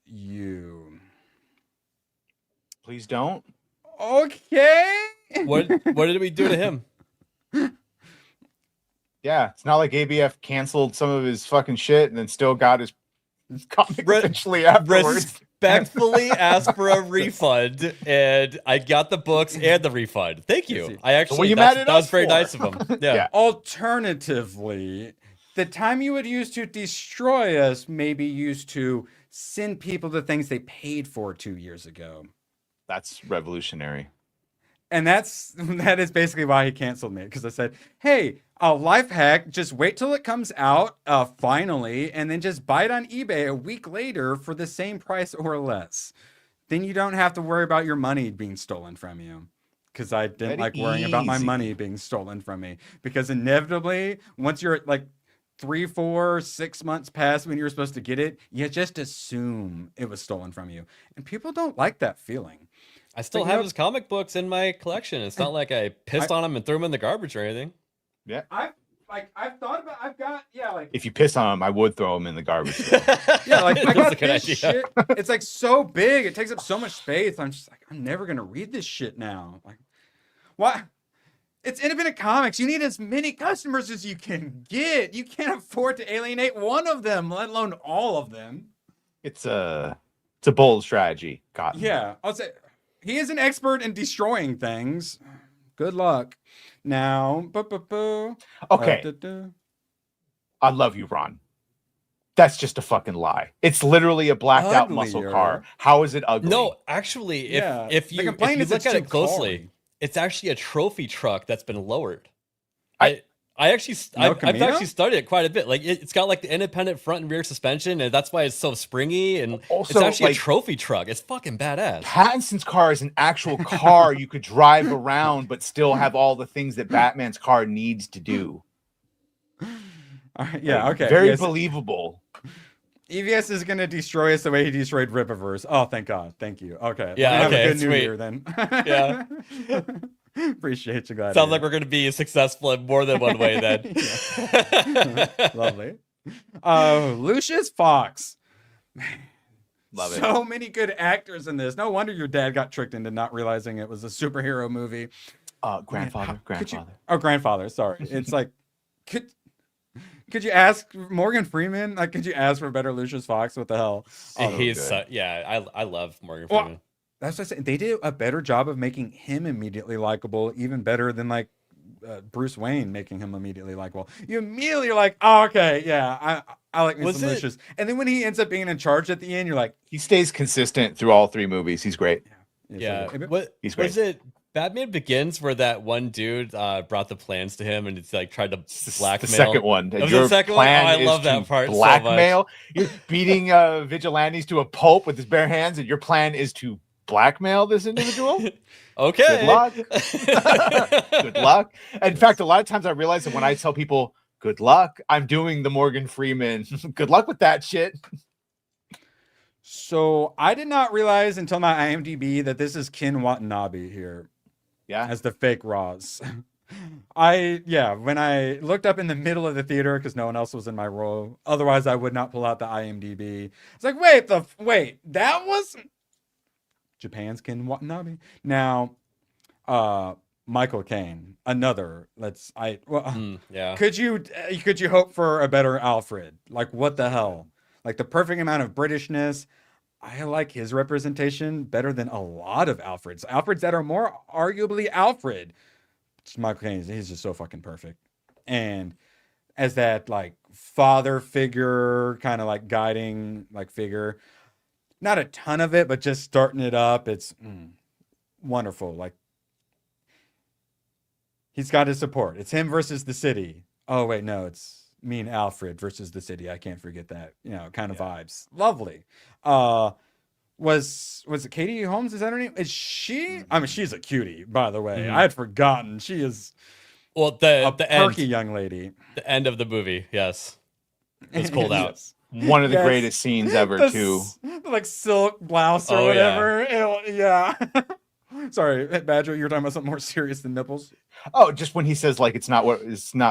you. Please don't. Okay. What did we do to him? Yeah, it's not like ABF canceled some of his fucking shit and then still got his comic eventually afterwards. Respectfully asked for a refund, and I got the books and the refund. Thank you. I actually that was very nice of him. Yeah. Alternatively, the time you would use to destroy us may be used to send people the things they paid for 2 years ago. That's revolutionary. And that is basically why he canceled me, because I said, hey, a life hack, just wait till it comes out finally, and then just buy it on eBay a week later for the same price or less. Then you don't have to worry about your money being stolen from you. because I didn't Let like it worrying about my easy. money being stolen from me. Because inevitably, once you're like 3, 4, 6 months past when you're supposed to get it, you just assume it was stolen from you. And people don't like that feeling. I still But, have his comic books in my collection. It's not like I pissed on them and threw them in the garbage or anything. Yeah. I've thought about, I've got, yeah, like, If you piss on them, I would throw them in the garbage. yeah, like I That's a got good this idea. shit. It's like so big, it takes up so much space. I'm just like, I'm never gonna read this shit now. Like, why? It's independent comics. You need as many customers as you can get. You can't afford to alienate one of them, let alone all of them. It's a bold strategy. God. Yeah, I'll say he is an expert in destroying things. Good luck. Now, Okay. I love you, Ron. That's just a fucking lie. It's literally a blacked out muscle Uglier. car. How is it ugly? No, actually, Yeah, if the you complaint is look it's at too it closely, car. it's actually a trophy truck that's been lowered. I I've Camino? actually studied it quite a bit. Like it's got like the independent front and rear suspension, and that's why it's so springy. And it's Also, actually like, a trophy truck. It's fucking badass. Pattinson's car is an actual car you could drive around, but still have all the things that Batman's car needs to do. All right, yeah, Like, okay. Very yes. believable. EVS is gonna destroy us the way he destroyed Rippaverse. Oh, thank God. Thank you. Okay. Yeah, Have okay, a good new sweet. year then. Yeah. Appreciate you, glad. Sounds like we're going to be successful in more than one way then. Lovely. Lucius Fox. Love it. So many good actors in this. No wonder your dad got tricked into not realizing it was a superhero movie. Grandfather. Grandfather. Sorry. It's like, could you ask Morgan Freeman? Like, could you ask for better Lucius Fox? What the hell? He's I love Morgan Freeman. Well, that's what I said. They did a better job of making him immediately likable, even better than like Bruce Wayne making him immediately likable. You immediately are like, oh, okay, yeah, I like me some Lucius. And then when he ends up being in charge at the end, you're like, he stays consistent through all 3 movies. He's great. Yeah. He's great. Was it Batman Begins where that one dude brought the plans to him and it's like tried to blackmail? The second one. It was the second one? Oh, I love that part blackmail. so much. You're beating vigilantes to a pulp with his bare hands, and your plan is to blackmail this individual? Okay. Good luck. Good luck. In fact, a lot of times I realize that when I tell people good luck, I'm doing the Morgan Freeman. Good luck with that shit. So I did not realize until my IMDb that this is Ken Watanabe here. Yeah. As the fake Roz. When I looked up in the middle of the theater because no one else was in my row, otherwise I would not pull out the IMDb. It's like, wait, that was Japan's Ken Watanabe. Now, Michael Caine, another. Could you hope for a better Alfred? Like, what the hell? Like the perfect amount of Britishness. I like his representation better than a lot of Alfreds. Alfreds that are more arguably Alfred. Michael Caine, he's just so fucking perfect. And as that like father figure, kind of like guiding like figure. Not a ton of it, but just starting it up. It's wonderful. Like he's got his support. It's him versus the city. Oh wait, no, it's me and Alfred versus the city. I can't forget that. Kind of vibes. Lovely. Was it Katie Holmes? Is that her name? Is she? I mean, she's a cutie, by the way. I had forgotten. She is the perky end, young lady. The end of the movie, yes. It's pulled out. One of the greatest scenes ever, too. Like silk blouse or whatever. Yeah. Sorry, Badger, you were talking about something more serious than nipples. Oh, just when he says like it's not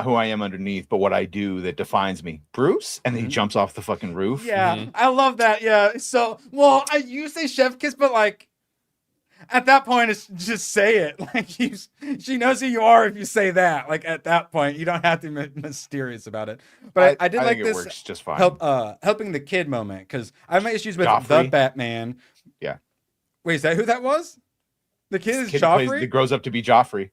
who I am underneath, but what I do that defines me. Bruce, and then he jumps off the fucking roof. Yeah, I love that. Yeah. So, you say chef kiss, but like at that point, it's just say it. Like she knows who you are if you say that. Like at that point, you don't have to be mysterious about it. But I did like think this it works just fine. Helping the kid moment because I have my issues with Joffrey. the Batman. Yeah. Wait, is that who that was? The kid is Kid Joffrey. that grows up to be Joffrey.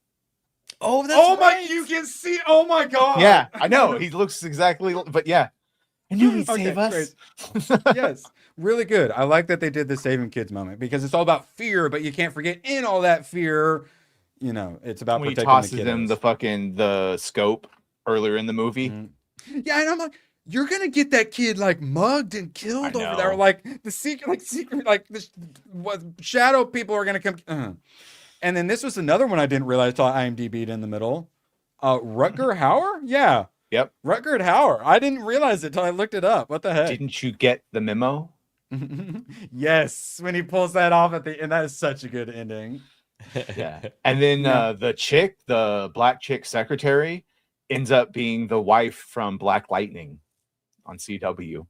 Oh, that's right. You can see. Oh my god. Yeah, I know. He looks exactly. But yeah, I knew he'd save us. Great. Yes, really good. I like that they did the saving kids moment because it's all about fear, but you can't forget in all that fear, it's about when he protecting tosses the him the scope earlier in the movie. Mm-hmm. Yeah, and I'm like, you're gonna get that kid like mugged and killed over there. Like the secret, what shadow people are gonna come. And then this was another one I didn't realize until I IMDb'd in the middle. Rutger Hauer? Yeah. Yep. Rutger Hauer. I didn't realize it until I looked it up. What the heck? Didn't you get the memo? Yes, when he pulls that off at the end, that is such a good ending. Yeah. And then the black chick secretary, ends up being the wife from Black Lightning on CW.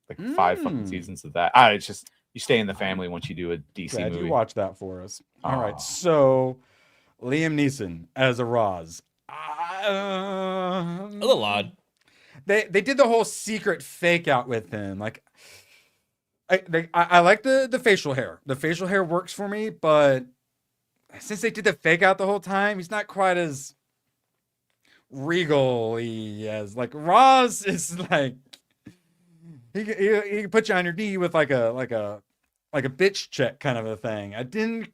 Like 5 fucking seasons of that. It's just, you stay in the family once you do a DC Glad movie. you watch that for us. All right, so Liam Neeson as a Roz. A little odd. They did the whole secret fake out with him. Like, I like the facial hair. The facial hair works for me, but since they did the fake out the whole time, he's not quite as regal-y as like Roz is. Like he can put you on your knee with like a bitch check kind of a thing. I didn't,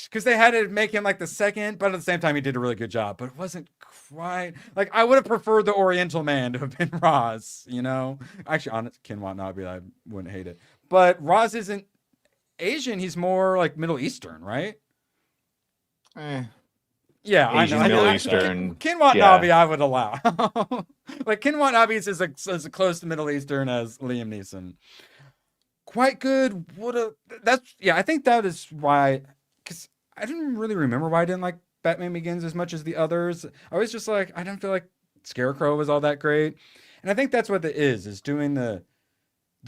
because they had to make him like the second, but at the same time he did a really good job. But it wasn't quite like, I would have preferred the Oriental man to have been Roz. You know, actually, honest Ken Watanabe, I wouldn't hate it. But Roz isn't Asian; he's more like Middle Eastern, right? Yeah, Asian, I know. Middle Eastern. Ken Watanabe, I would allow. Like Ken Watanabe is as close to Middle Eastern as Liam Neeson. Quite good. I think that is why, because I didn't really remember why I didn't like Batman Begins as much as the others. I was just like, I don't feel like Scarecrow was all that great, and I think that's what it is doing the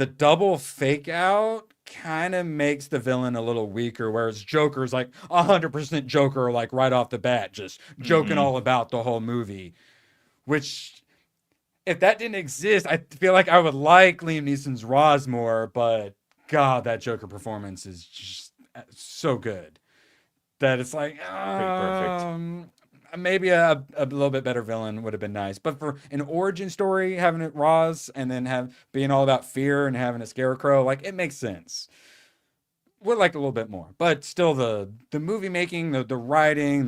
double fake out kind of makes the villain a little weaker, whereas Joker's like 100% Joker, like right off the bat, just joking all about the whole movie. Which, if that didn't exist, I feel like I would like Liam Neeson's Roz more, but God, that Joker performance is just so good that it's like, perfect. Maybe a little bit better villain would have been nice. But for an origin story, having it Roz and then being all about fear and having a Scarecrow, like, it makes sense. Would like a little bit more, but still the movie making, the writing,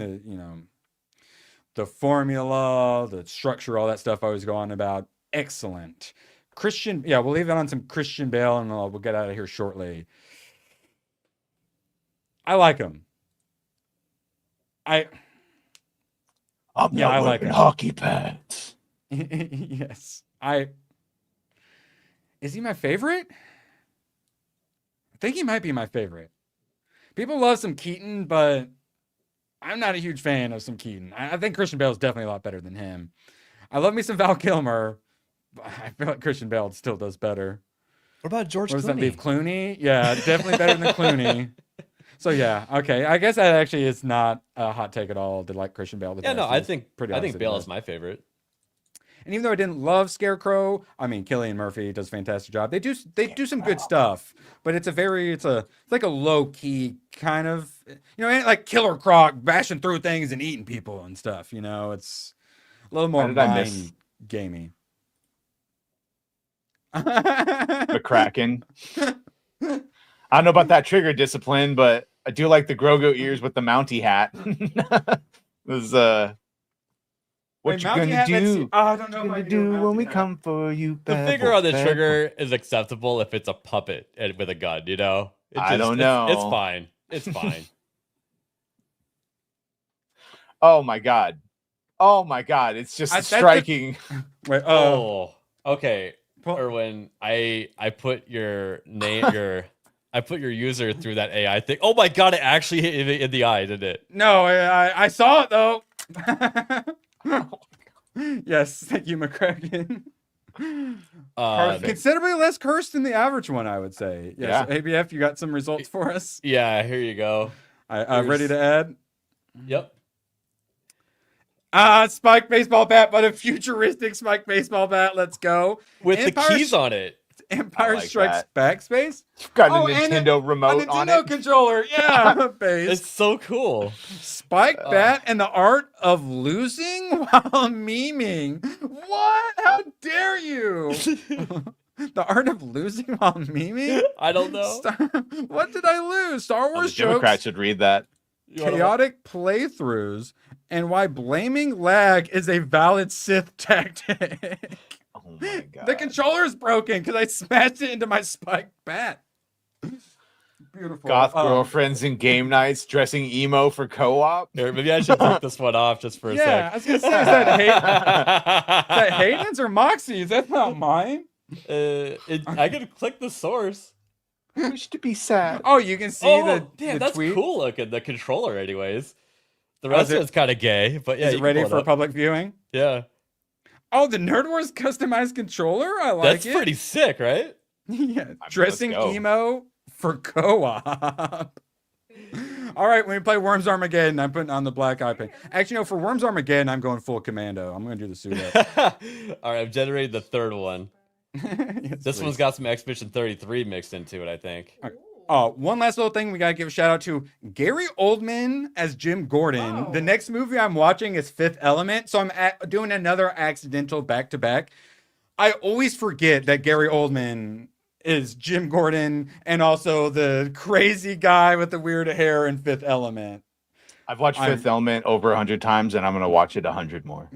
the formula, the structure, all that stuff I was going about, excellent. Christian, we'll leave it on some Christian Bale, and we'll get out of here shortly. I like him. I like him. Hockey pads. Yes. Is he my favorite? I think he might be my favorite. People love some Keaton, but I'm not a huge fan of some Keaton. I think Christian Bale is definitely a lot better than him. I love me some Val Kilmer, but I feel like Christian Bale still does better. What about George What does Clooney? that leave? Clooney? Yeah, definitely better than Clooney. So yeah, okay. I guess that actually is not a hot take at all to like Christian Bale. Yeah, no, I think honest Bale with is my favorite. And even though I didn't love Scarecrow, I mean, Cillian Murphy does a fantastic job. They do some good stuff, but it's like a low key kind of, it ain't like Killer Croc bashing through things and eating people and stuff. It's a little more mind gamey. McCracken. I don't know about that trigger discipline, but I do like the Grogu ears with the Mountie hat. What you gonna do? I don't know what you do when we come for you. The finger on the trigger is acceptable if it's a puppet with a gun, I don't know. It's fine. It's fine. Oh my god. It's just striking. Wait, okay. Erwin, I put your name, I put your user through that AI thing. Oh my god, it actually hit you in the eye, didn't it? No, I saw it though. Yes, thank you, McCracken. Considerably less cursed than the average one, I would say. Yes, Yeah. ABF, you got some results for us? Yeah, here you go. I'm ready to add. Yep. Spike baseball bat, but a futuristic Spike baseball bat. Let's go. With the keys on it. Empire Strikes Backspace. Got a Nintendo remote a on Nintendo it. controller. Yeah, base. It's so cool. Spike bat and the art of losing while memeing. What? How dare you? The art of losing while memeing? I don't know. What did I lose? Star Wars The Democrats jokes, should read that. chaotic playthroughs, and why blaming lag is a valid Sith tactic. Oh my god. The controller is broken because I smashed it into my spike bat. beautiful. Goth girlfriends and game nights dressing emo for co-op. Here, maybe I should take this one off just for a Yeah, sec. I was gonna say, is that Hayden's or Moxie's? That's not mine. I can click the source. Wish to be sad. Oh, you can see damn, the that's tweet. cool looking. The controller, anyways. The rest of it's kind of gay, but yeah, is you it can ready pull it for up. public viewing? Yeah, Oh, the Nerd Wars customized controller. I like that's it. pretty sick, right? Yeah, dressing emo for co-op. All right, when we play Worms Armageddon, I'm putting on the black eye paint. Actually, no, for Worms Armageddon, I'm going full commando. I'm going to do the suit up. All right, I've generated the third one. Yes, This please. one's got some Expedition 33 mixed into it, I think. One last little thing we got to give a shout out to Gary Oldman as Jim Gordon. The next movie I'm watching is Fifth Element, so I'm doing another accidental back-to-back. I always forget that Gary Oldman is Jim Gordon and also the crazy guy with the weird hair in Fifth Element. I've watched Fifth Element over 100 times, and I'm going to watch it 100 more.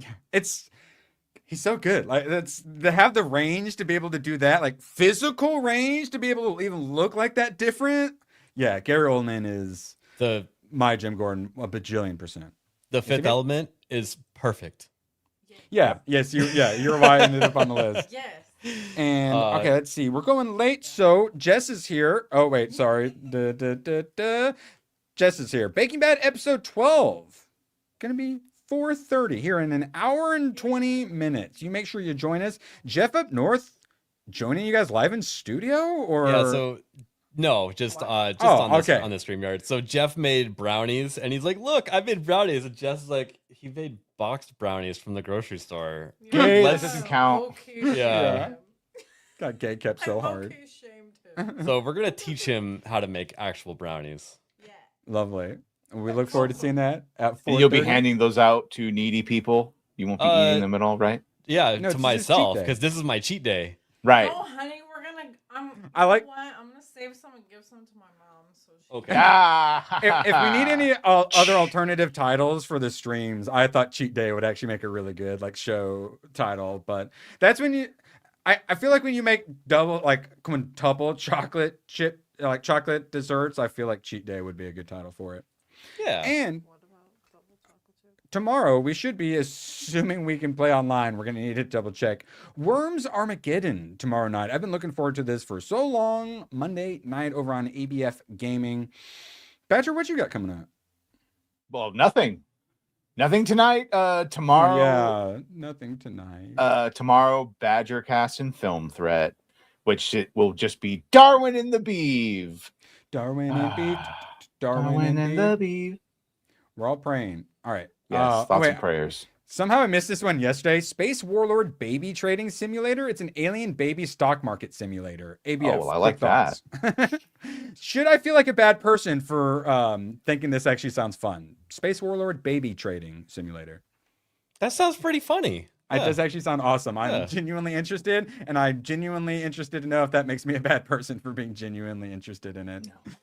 He's so good. Like that's to have the range to be able to do that, like physical range to be able to even look like that different. Yeah, Gary Oldman is my Jim Gordon a bajillion %. The Fifth Element is perfect. Yeah. Yes. You're why I ended up on the list. Yes. And okay, let's see. We're going late, so Jess is here. Oh wait, sorry. Jess is here. Breaking Bad episode 12. Gonna be 4:30 here in an hour and 20 minutes. You make sure you join us. Jeff up north joining you guys live in studio, or no, just on the StreamYard. So Jeff made brownies, and he's like, "Look, I made brownies." And Jeff's like, "He made boxed brownies from the grocery store." Gay, that doesn't count. Yeah. Got gay kept so hard. So we're gonna teach him how to make actual brownies. Lovely. We look forward to seeing that at 4:30. And you'll be handing those out to needy people. You won't be eating them at all, right? Yeah, No, to myself, because this is my cheat day. Right. Oh, honey, we're gonna. I like. I'm gonna save some and give some to my mom. So she Okay. If we need any other alternative titles for the streams, I thought Cheat Day would actually make a really good like show title. But that's when you, I feel like when you make quintuple chocolate chip like chocolate desserts, I feel like Cheat Day would be a good title for it. Yeah. And tomorrow we should be, assuming we can play online, we're going to need to double check Worms Armageddon tomorrow night. I've been looking forward to this for so long. Monday night over on ABF Gaming. Badger, what you got coming up? Well, nothing tonight. Tomorrow. Yeah, nothing tonight. Tomorrow, Badger Cast and Film Threat, which it will just be Darwin and the Beeve. Darwin and Beeve. Darwin and the Beeve. We're all praying. All right. Yes, thoughts and prayers. Somehow I missed this one yesterday. Space Warlord Baby Trading Simulator. It's an alien baby stock market simulator. ABF. Oh, well, I like that. Should I feel like a bad person for thinking this actually sounds fun? Space Warlord Baby Trading Simulator. That sounds pretty funny. It does actually sound awesome. I'm genuinely interested, and I'm genuinely interested to know if that makes me a bad person for being genuinely interested in it. No.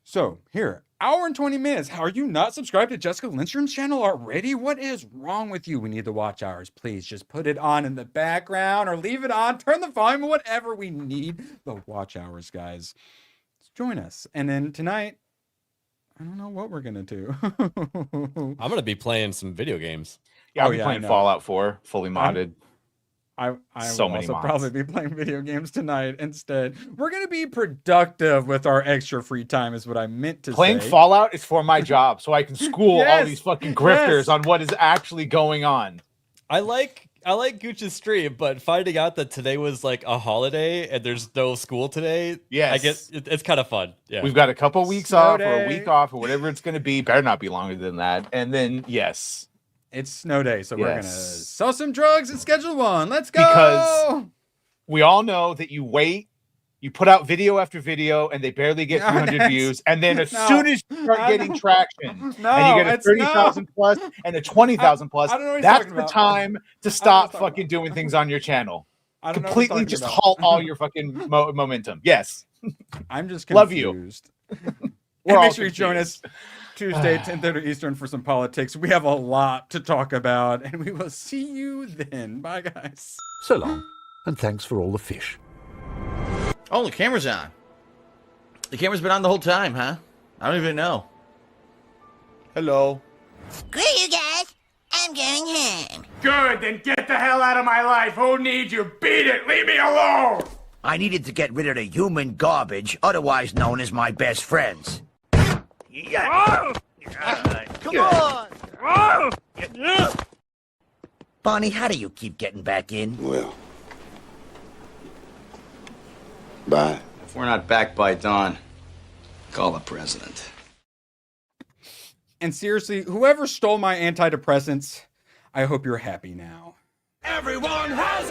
So, here, hour and 20 minutes. Are you not subscribed to Jessica Lindstrom's channel already? What is wrong with you? We need the watch hours. Please just put it on in the background or leave it on. Turn the volume, whatever. We need the watch hours, guys. Join us. And then tonight, I don't know what we're going to do. I'm going to be playing some video games. Yeah, I'll be playing Fallout 4, fully modded. I so will many also mods. probably be playing video games tonight instead. We're going to be productive with our extra free time is what I meant to Playing say. Fallout is for my job, so I can school all Yes, these fucking grifters yes. on what is actually going on. I like Gooch's stream, but finding out that today was like a holiday and there's no school today, Yes. I guess it's kind of fun. Yeah. We've got a couple weeks Snow off or day. a week off or whatever it's going to be. Better not be longer than that. And then, yes. It's snow day, so we're going to Yes. sell some drugs and schedule one. Let's go. Because we all know that you wait, you put out video after video, and they barely get 300 views. And then as No. soon as you start getting traction, No, and you get a it's 30,000 plus and a 20,000 plus, I don't know what he's that's talking the about. time to stop fucking doing things on your channel. I don't know what he's Completely talking just about. halt all your fucking momentum. Yes. I'm just Love you. confused. We're And all make sure you join confused. us Tuesday, 10:30 Eastern for some politics. We have a lot to talk about, and we will see you then. Bye, guys. So long, and thanks for all the fish. Oh, the camera's on. The camera's been on the whole time, huh? I don't even know. Hello. Screw you guys. I'm going home. Good, then get the hell out of my life. Who needs you? Beat it. Leave me alone. I needed to get rid of the human garbage, otherwise known as my best friends. Come on! Bonnie, how do you keep getting back in? Well. Bye. If we're not back by dawn, call the president. And seriously, whoever stole my antidepressants, I hope you're happy now. Everyone has